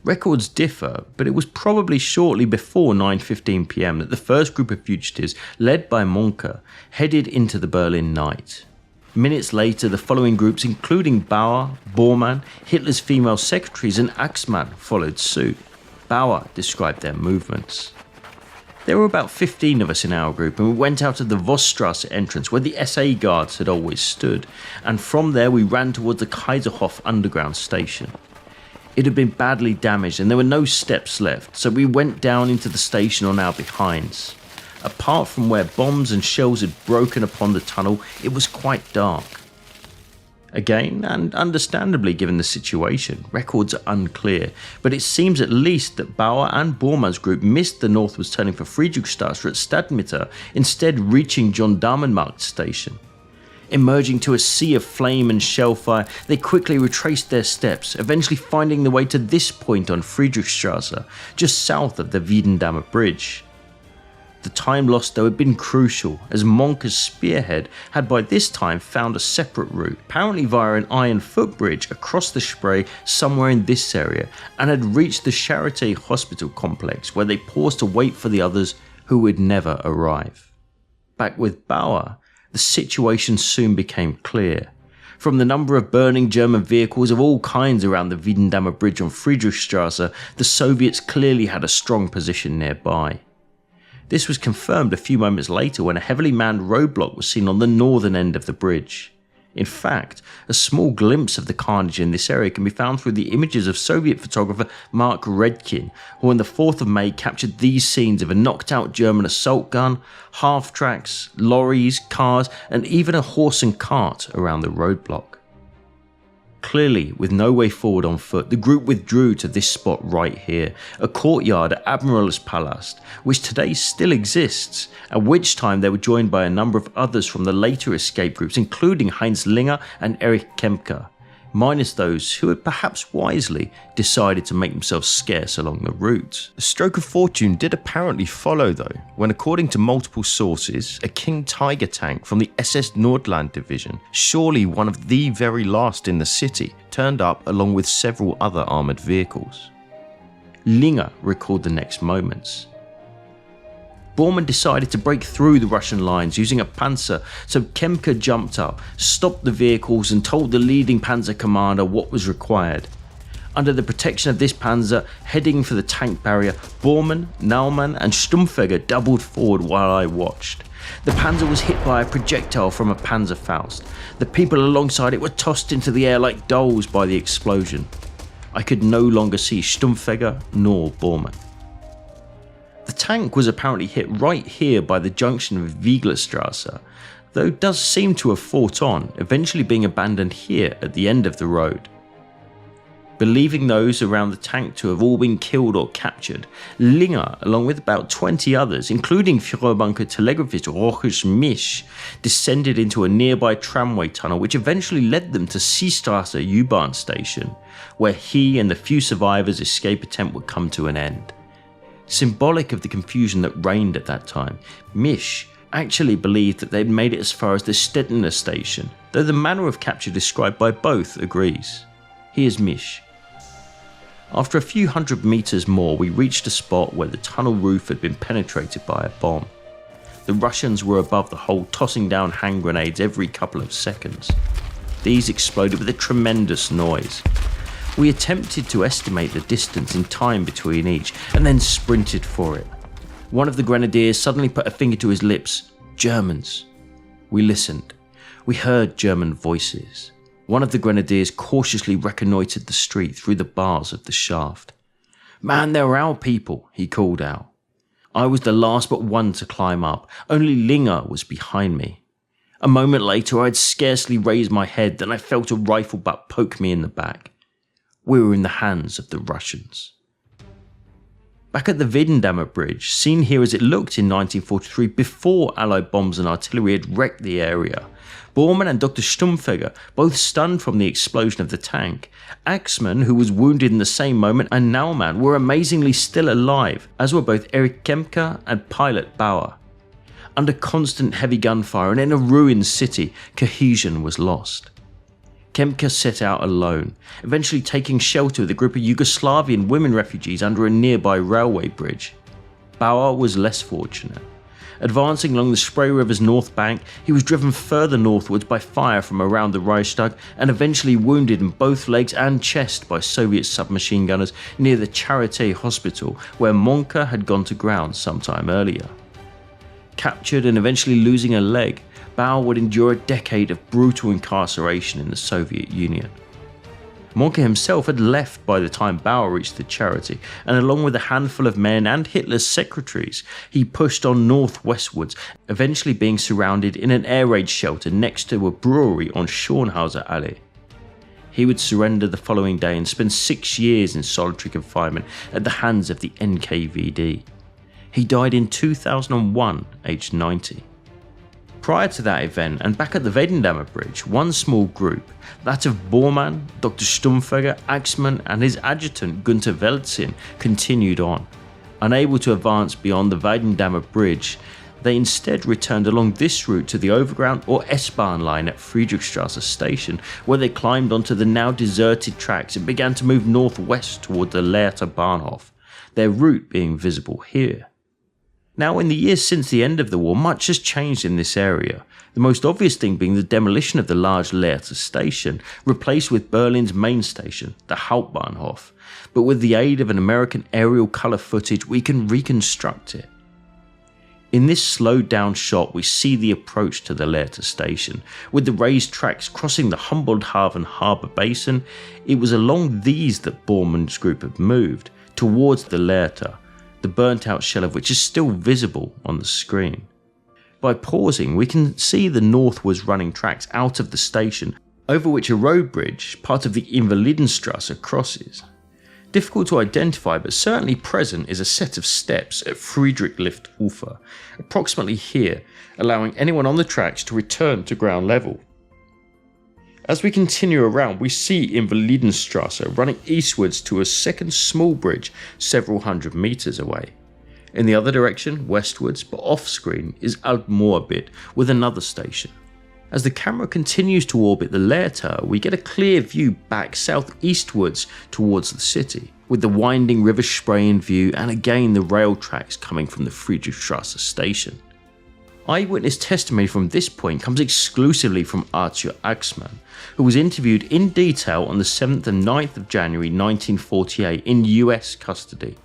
Records differ, but it was probably shortly before 9:15 p.m. that the first group of fugitives, led by Munker, headed into the Berlin night. Minutes later, the following groups, including Bauer, Bormann, Hitler's female secretaries, and Axmann, followed suit. Bauer described their movements. There were about 15 of us in our group, and we went out of the Vossstrasse entrance where the SA guards had always stood, and from there we ran towards the Kaiserhof underground station. It had been badly damaged and there were no steps left, so we went down into the station on our behinds. Apart from where bombs and shells had broken upon the tunnel, it was quite dark. Again, and understandably given the situation, records are unclear, but it seems at least that Bauer and Bormann's group missed the northwards turning for Friedrichstrasse at Stadtmitte, instead reaching Gendarmenmarkt station. Emerging to a sea of flame and shellfire, they quickly retraced their steps, eventually finding their way to this point on Friedrichstrasse, just south of the Wiedendammer Bridge. The time lost though had been crucial, as Monke's spearhead had by this time found a separate route, apparently via an iron footbridge across the Spree somewhere in this area, and had reached the Charité hospital complex where they paused to wait for the others who would never arrive. Back with Bauer, the situation soon became clear. From the number of burning German vehicles of all kinds around the Wiedendammer Bridge on Friedrichstrasse, the Soviets clearly had a strong position nearby. This was confirmed a few moments later when a heavily manned roadblock was seen on the northern end of the bridge. In fact, a small glimpse of the carnage in this area can be found through the images of Soviet photographer Mark Redkin, who on the 4th of May captured these scenes of a knocked out German assault gun, half-tracks, lorries, cars, and even a horse and cart around the roadblock. Clearly, with no way forward on foot, the group withdrew to this spot right here, a courtyard at Admiralspalast, which today still exists, at which time they were joined by a number of others from the later escape groups, including Heinz Linger and Erich Kempka, minus those who had perhaps wisely decided to make themselves scarce along the route. The stroke of fortune did apparently follow though, when according to multiple sources, a King Tiger tank from the SS Nordland division, surely one of the very last in the city, turned up along with several other armoured vehicles. Linger recalled the next moments. Bormann decided to break through the Russian lines using a panzer, so Kempka jumped up, stopped the vehicles and told the leading panzer commander what was required. Under the protection of this panzer, heading for the tank barrier, Bormann, Naumann and Stumpfegger doubled forward while I watched. The panzer was hit by a projectile from a Panzerfaust. The people alongside it were tossed into the air like dolls by the explosion. I could no longer see Stumpfegger nor Bormann. The tank was apparently hit right here by the junction of Wieglerstrasse, though does seem to have fought on, eventually being abandoned here at the end of the road. Believing those around the tank to have all been killed or captured, Linger, along with about 20 others, including Fuhrerbunker telegraphist Rochus Misch, descended into a nearby tramway tunnel which eventually led them to Seestrasse U-Bahn station, where he and the few survivors' escape attempt would come to an end. Symbolic of the confusion that reigned at that time, Misch actually believed that they'd made it as far as the Stettiner station, though the manner of capture described by both agrees. Here's Misch. After a few hundred meters more, we reached a spot where the tunnel roof had been penetrated by a bomb. The Russians were above the hole, tossing down hand grenades every couple of seconds. These exploded with a tremendous noise. We attempted to estimate the distance in time between each, and then sprinted for it. One of the grenadiers suddenly put a finger to his lips. Germans. We listened. We heard German voices. One of the grenadiers cautiously reconnoitred the street through the bars of the shaft. Man, they're our people, he called out. I was the last but one to climb up. Only Linger was behind me. A moment later, I had scarcely raised my head than I felt a rifle butt poke me in the back. We were in the hands of the Russians. Back at the Wiedendammer Bridge, seen here as it looked in 1943 before Allied bombs and artillery had wrecked the area, Bormann and Dr. Stumpfegger, both stunned from the explosion of the tank, Axmann, who was wounded in the same moment, and Naumann were amazingly still alive, as were both Erich Kempka and pilot Bauer. Under constant heavy gunfire and in a ruined city, cohesion was lost. Kempka set out alone, eventually taking shelter with a group of Yugoslavian women refugees under a nearby railway bridge. Bauer was less fortunate. Advancing along the Spree River's north bank, he was driven further northwards by fire from around the Reichstag and eventually wounded in both legs and chest by Soviet submachine gunners near the Charité hospital, where Monke had gone to ground sometime earlier. Captured and eventually losing a leg, Bauer would endure a decade of brutal incarceration in the Soviet Union. Monke himself had left by the time Bauer reached the charity, and along with a handful of men and Hitler's secretaries, he pushed on northwestwards, eventually being surrounded in an air raid shelter next to a brewery on Schornhauser Allee. He would surrender the following day and spend 6 years in solitary confinement at the hands of the NKVD. He died in 2001, aged 90. Prior to that event, and back at the Weidendammer Bridge, one small group, that of Bormann, Dr. Stumpfegger, Axmann and his adjutant Günther Welzin, continued on. Unable to advance beyond the Weidendammer Bridge, they instead returned along this route to the overground or S-Bahn line at Friedrichstrasse station, where they climbed onto the now deserted tracks and began to move northwest toward the Lehrter Bahnhof, their route being visible here. Now, in the years since the end of the war, much has changed in this area, the most obvious thing being the demolition of the large Lehrter station, replaced with Berlin's main station, the Hauptbahnhof. But with the aid of an American aerial colour footage, we can reconstruct it. In this slowed down shot, we see the approach to the Lehrter station. With the raised tracks crossing the Humboldthaven harbour basin, it was along these that Bormann's group had moved, towards the Lehrter, the burnt out shell of which is still visible on the screen. By pausing, we can see the northwards running tracks out of the station, over which a road bridge, part of the Invalidenstrasse, crosses. Difficult to identify, but certainly present, is a set of steps at Friedrichslift-Ufer, approximately here, allowing anyone on the tracks to return to ground level. As we continue around, we see Invalidenstrasse running eastwards to a second small bridge several hundred metres away. In the other direction, westwards, but off-screen, is Altmoabit with another station. As the camera continues to orbit the Lehrter, we get a clear view back southeastwards towards the city, with the winding River Spree in view and again the rail tracks coming from the Friedrichstrasse station. Eyewitness testimony from this point comes exclusively from Arthur Axmann, who was interviewed in detail on the 7th and 9th of January 1948 in US custody.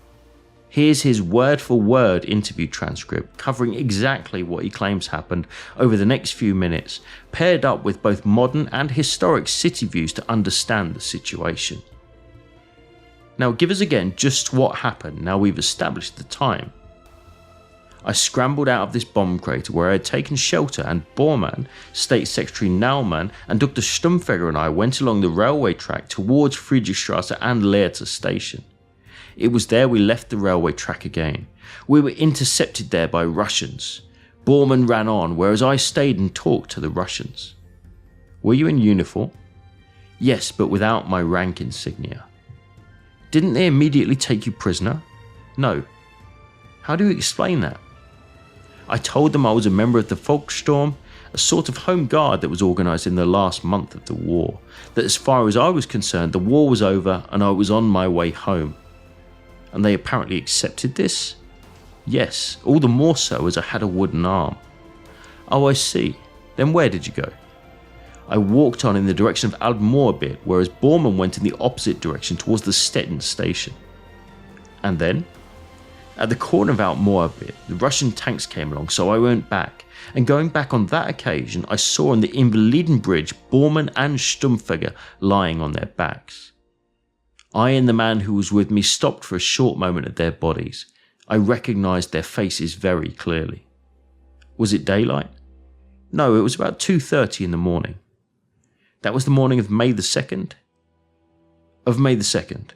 Here's his word-for-word interview transcript covering exactly what he claims happened over the next few minutes, paired up with both modern and historic city views to understand the situation. Now give us again just what happened now we've established the time. I scrambled out of this bomb crater where I had taken shelter, and Bormann, State Secretary Naumann and Dr. Stumpfegger and I went along the railway track towards Friedrichstrasse and Lehrter station. It was there we left the railway track again. We were intercepted there by Russians. Bormann ran on, whereas I stayed and talked to the Russians. Were you in uniform? Yes, but without my rank insignia. Didn't they immediately take you prisoner? No. How do you explain that? I told them I was a member of the Volkssturm, a sort of home guard that was organised in the last month of the war, that as far as I was concerned the war was over and I was on my way home. And they apparently accepted this? Yes, all the more so as I had a wooden arm. Oh, I see. Then where did you go? I walked on in the direction of Altmoabit, whereas Bormann went in the opposite direction towards the Stettin station. And then? At the corner of Altmoabit, the Russian tanks came along, so I went back, and going back on that occasion, I saw on the Invaliden Bridge Bormann and Stumpfegger lying on their backs. I and the man who was with me stopped for a short moment at their bodies. I recognised their faces very clearly. Was it daylight? No, it was about 2:30 in the morning. That was the morning of May the 2nd? Of May the 2nd.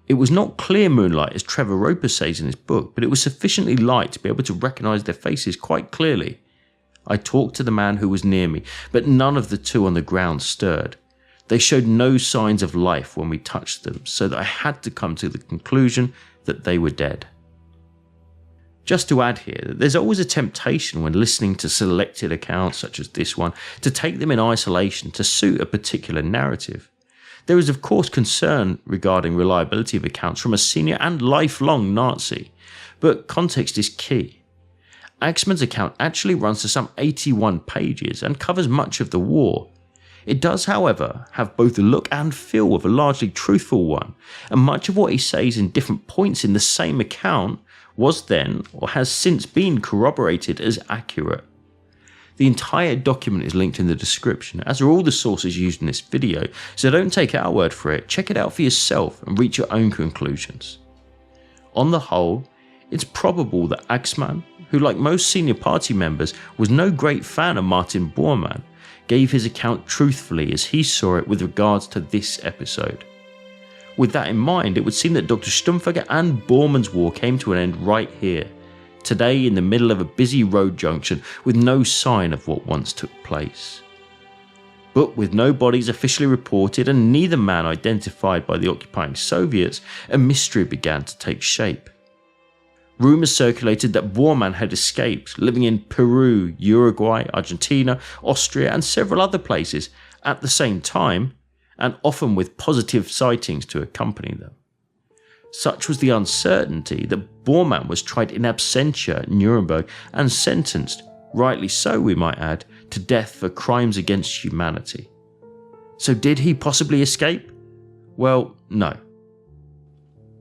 It was not clear moonlight as Trevor Roper says in his book, but it was sufficiently light to be able to recognise their faces quite clearly. I talked to the man who was near me, but none of the two on the ground stirred. They showed no signs of life when we touched them, so that I had to come to the conclusion that they were dead. Just to add here, that there's always a temptation when listening to selected accounts such as this one to take them in isolation to suit a particular narrative. There is of course concern regarding reliability of accounts from a senior and lifelong Nazi, but context is key. Axmann's account actually runs to some 81 pages and covers much of the war. It does, however, have both the look and feel of a largely truthful one, and much of what he says in different points in the same account was then or has since been corroborated as accurate. The entire document is linked in the description, as are all the sources used in this video, so don't take our word for it, check it out for yourself and reach your own conclusions. On the whole, it's probable that Axmann, who like most senior party members was no great fan of Martin Bormann, gave his account truthfully as he saw it with regards to this episode. With that in mind, it would seem that Dr. Stumpfegger and Bormann's war came to an end right here, today in the middle of a busy road junction with no sign of what once took place. But with no bodies officially reported and neither man identified by the occupying Soviets, a mystery began to take shape. Rumours circulated that Bormann had escaped, living in Peru, Uruguay, Argentina, Austria and several other places at the same time, and often with positive sightings to accompany them. Such was the uncertainty that Bormann was tried in absentia at Nuremberg and sentenced, rightly so we might add, to death for crimes against humanity. So did he possibly escape? Well, no.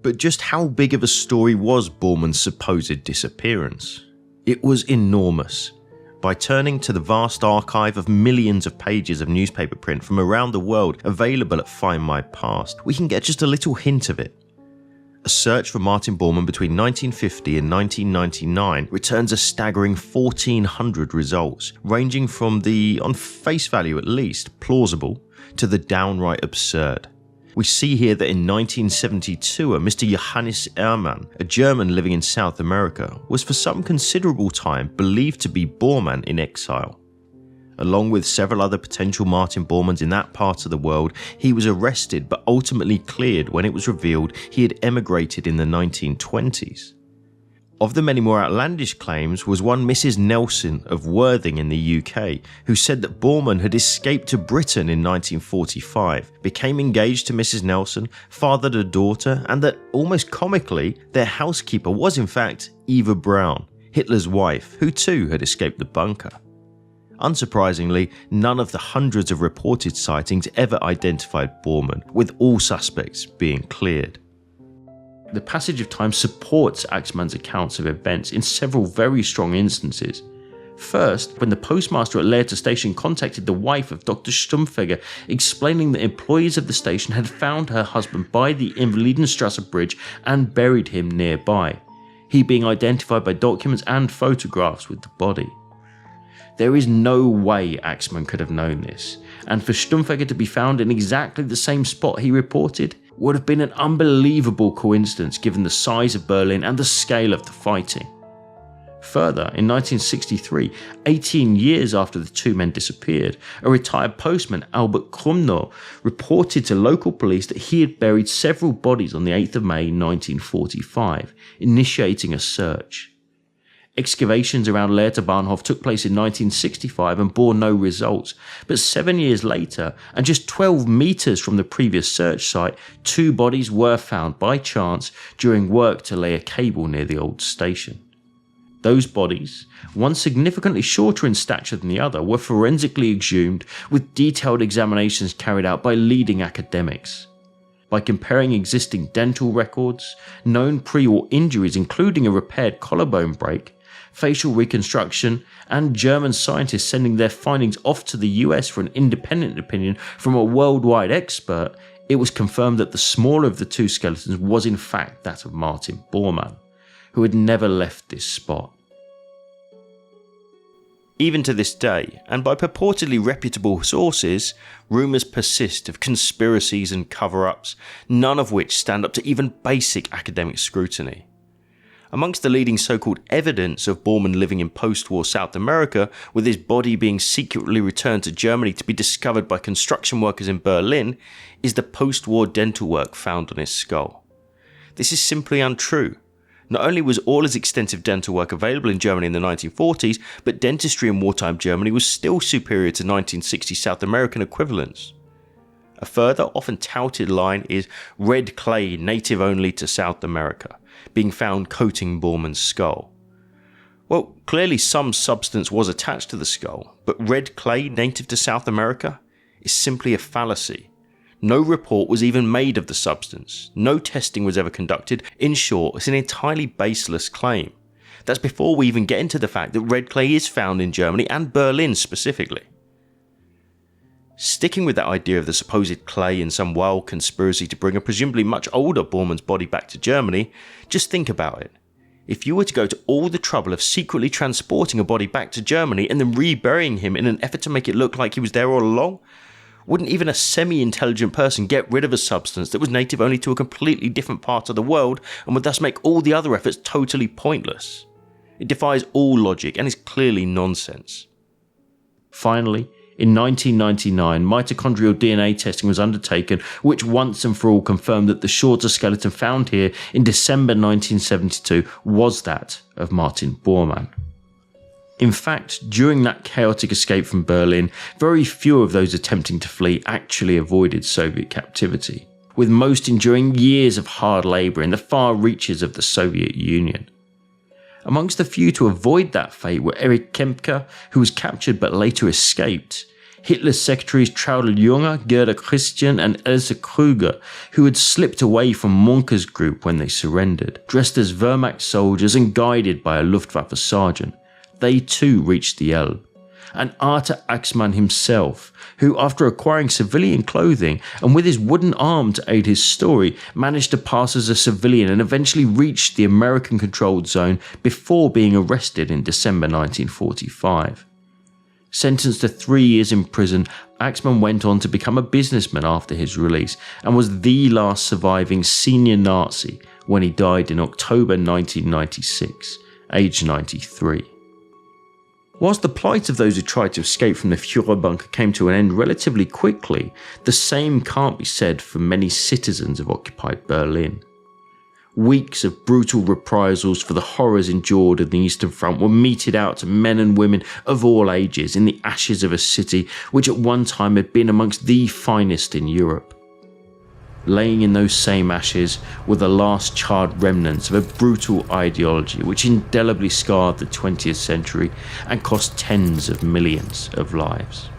But just how big of a story was Bormann's supposed disappearance? It was enormous. By turning to the vast archive of millions of pages of newspaper print from around the world available at Find My Past, we can get just a little hint of it. A search for Martin Bormann between 1950 and 1999 returns a staggering 1,400 results, ranging from the, on face value at least, plausible, to the downright absurd. We see here that in 1972 a Mr. Johannes Ehrmann, a German living in South America, was for some considerable time believed to be Bormann in exile. Along with several other potential Martin Bormanns in that part of the world, he was arrested but ultimately cleared when it was revealed he had emigrated in the 1920s. Of the many more outlandish claims was one Mrs. Nelson of Worthing in the UK, who said that Bormann had escaped to Britain in 1945, became engaged to Mrs. Nelson, fathered a daughter, and that, almost comically, their housekeeper was in fact Eva Braun, Hitler's wife, who too had escaped the bunker. Unsurprisingly, none of the hundreds of reported sightings ever identified Bormann, with all suspects being cleared. The passage of time supports Axmann's accounts of events in several very strong instances. First, when the postmaster at Lehrter station contacted the wife of Dr. Stumpfegger, explaining that employees of the station had found her husband by the Invalidenstrasse bridge and buried him nearby, he being identified by documents and photographs with the body. There is no way Axmann could have known this, and for Stumpfegger to be found in exactly the same spot he reported would have been an unbelievable coincidence given the size of Berlin and the scale of the fighting. Further, in 1963, 18 years after the two men disappeared, a retired postman, Albert Krumnow, reported to local police that he had buried several bodies on the 8th of May 1945, initiating a search. Excavations around Lehrter Bahnhof took place in 1965 and bore no results, but 7 years later, and just 12 metres from the previous search site, two bodies were found by chance during work to lay a cable near the old station. Those bodies, one significantly shorter in stature than the other, were forensically exhumed with detailed examinations carried out by leading academics. By comparing existing dental records, known pre-war injuries including a repaired collarbone break, facial reconstruction, and German scientists sending their findings off to the US for an independent opinion from a worldwide expert, it was confirmed that the smaller of the two skeletons was in fact that of Martin Bormann, who had never left this spot. Even to this day, and by purportedly reputable sources, rumours persist of conspiracies and cover-ups, none of which stand up to even basic academic scrutiny. Amongst the leading so-called evidence of Bormann living in post-war South America, with his body being secretly returned to Germany to be discovered by construction workers in Berlin, is the post-war dental work found on his skull. This is simply untrue. Not only was all his extensive dental work available in Germany in the 1940s, but dentistry in wartime Germany was still superior to 1960 South American equivalents. A further, often touted line is red clay native only to South America, being found coating Bormann's skull. Well, clearly some substance was attached to the skull, but red clay native to South America is simply a fallacy. No report was even made of the substance. No testing was ever conducted. In short, it's an entirely baseless claim. That's before we even get into the fact that red clay is found in Germany and Berlin specifically. Sticking with that idea of the supposed clay in some wild conspiracy to bring a presumably much older Bormann's body back to Germany, just think about it. If you were to go to all the trouble of secretly transporting a body back to Germany and then reburying him in an effort to make it look like he was there all along, wouldn't even a semi-intelligent person get rid of a substance that was native only to a completely different part of the world and would thus make all the other efforts totally pointless? It defies all logic and is clearly nonsense. Finally, in 1999, mitochondrial DNA testing was undertaken, which once and for all confirmed that the shorter skeleton found here in December 1972 was that of Martin Bormann. In fact, during that chaotic escape from Berlin, very few of those attempting to flee actually avoided Soviet captivity, with most enduring years of hard labour in the far reaches of the Soviet Union. Amongst the few to avoid that fate were Erich Kempka, who was captured but later escaped, Hitler's secretaries Traudl Junge, Gerda Christian and Else Krüger, who had slipped away from Munker's group when they surrendered, dressed as Wehrmacht soldiers and guided by a Luftwaffe sergeant. They too reached the Elbe. And Arthur Axmann himself, who after acquiring civilian clothing and with his wooden arm to aid his story, managed to pass as a civilian and eventually reached the American-controlled zone before being arrested in December 1945. Sentenced to 3 years in prison, Axmann went on to become a businessman after his release and was the last surviving senior Nazi when he died in October 1996, aged 93. Whilst the plight of those who tried to escape from the Fuhrerbunker came to an end relatively quickly, the same can't be said for many citizens of occupied Berlin. Weeks of brutal reprisals for the horrors endured in the Eastern Front were meted out to men and women of all ages in the ashes of a city which at one time had been amongst the finest in Europe. Laying in those same ashes were the last charred remnants of a brutal ideology which indelibly scarred the 20th century and cost tens of millions of lives.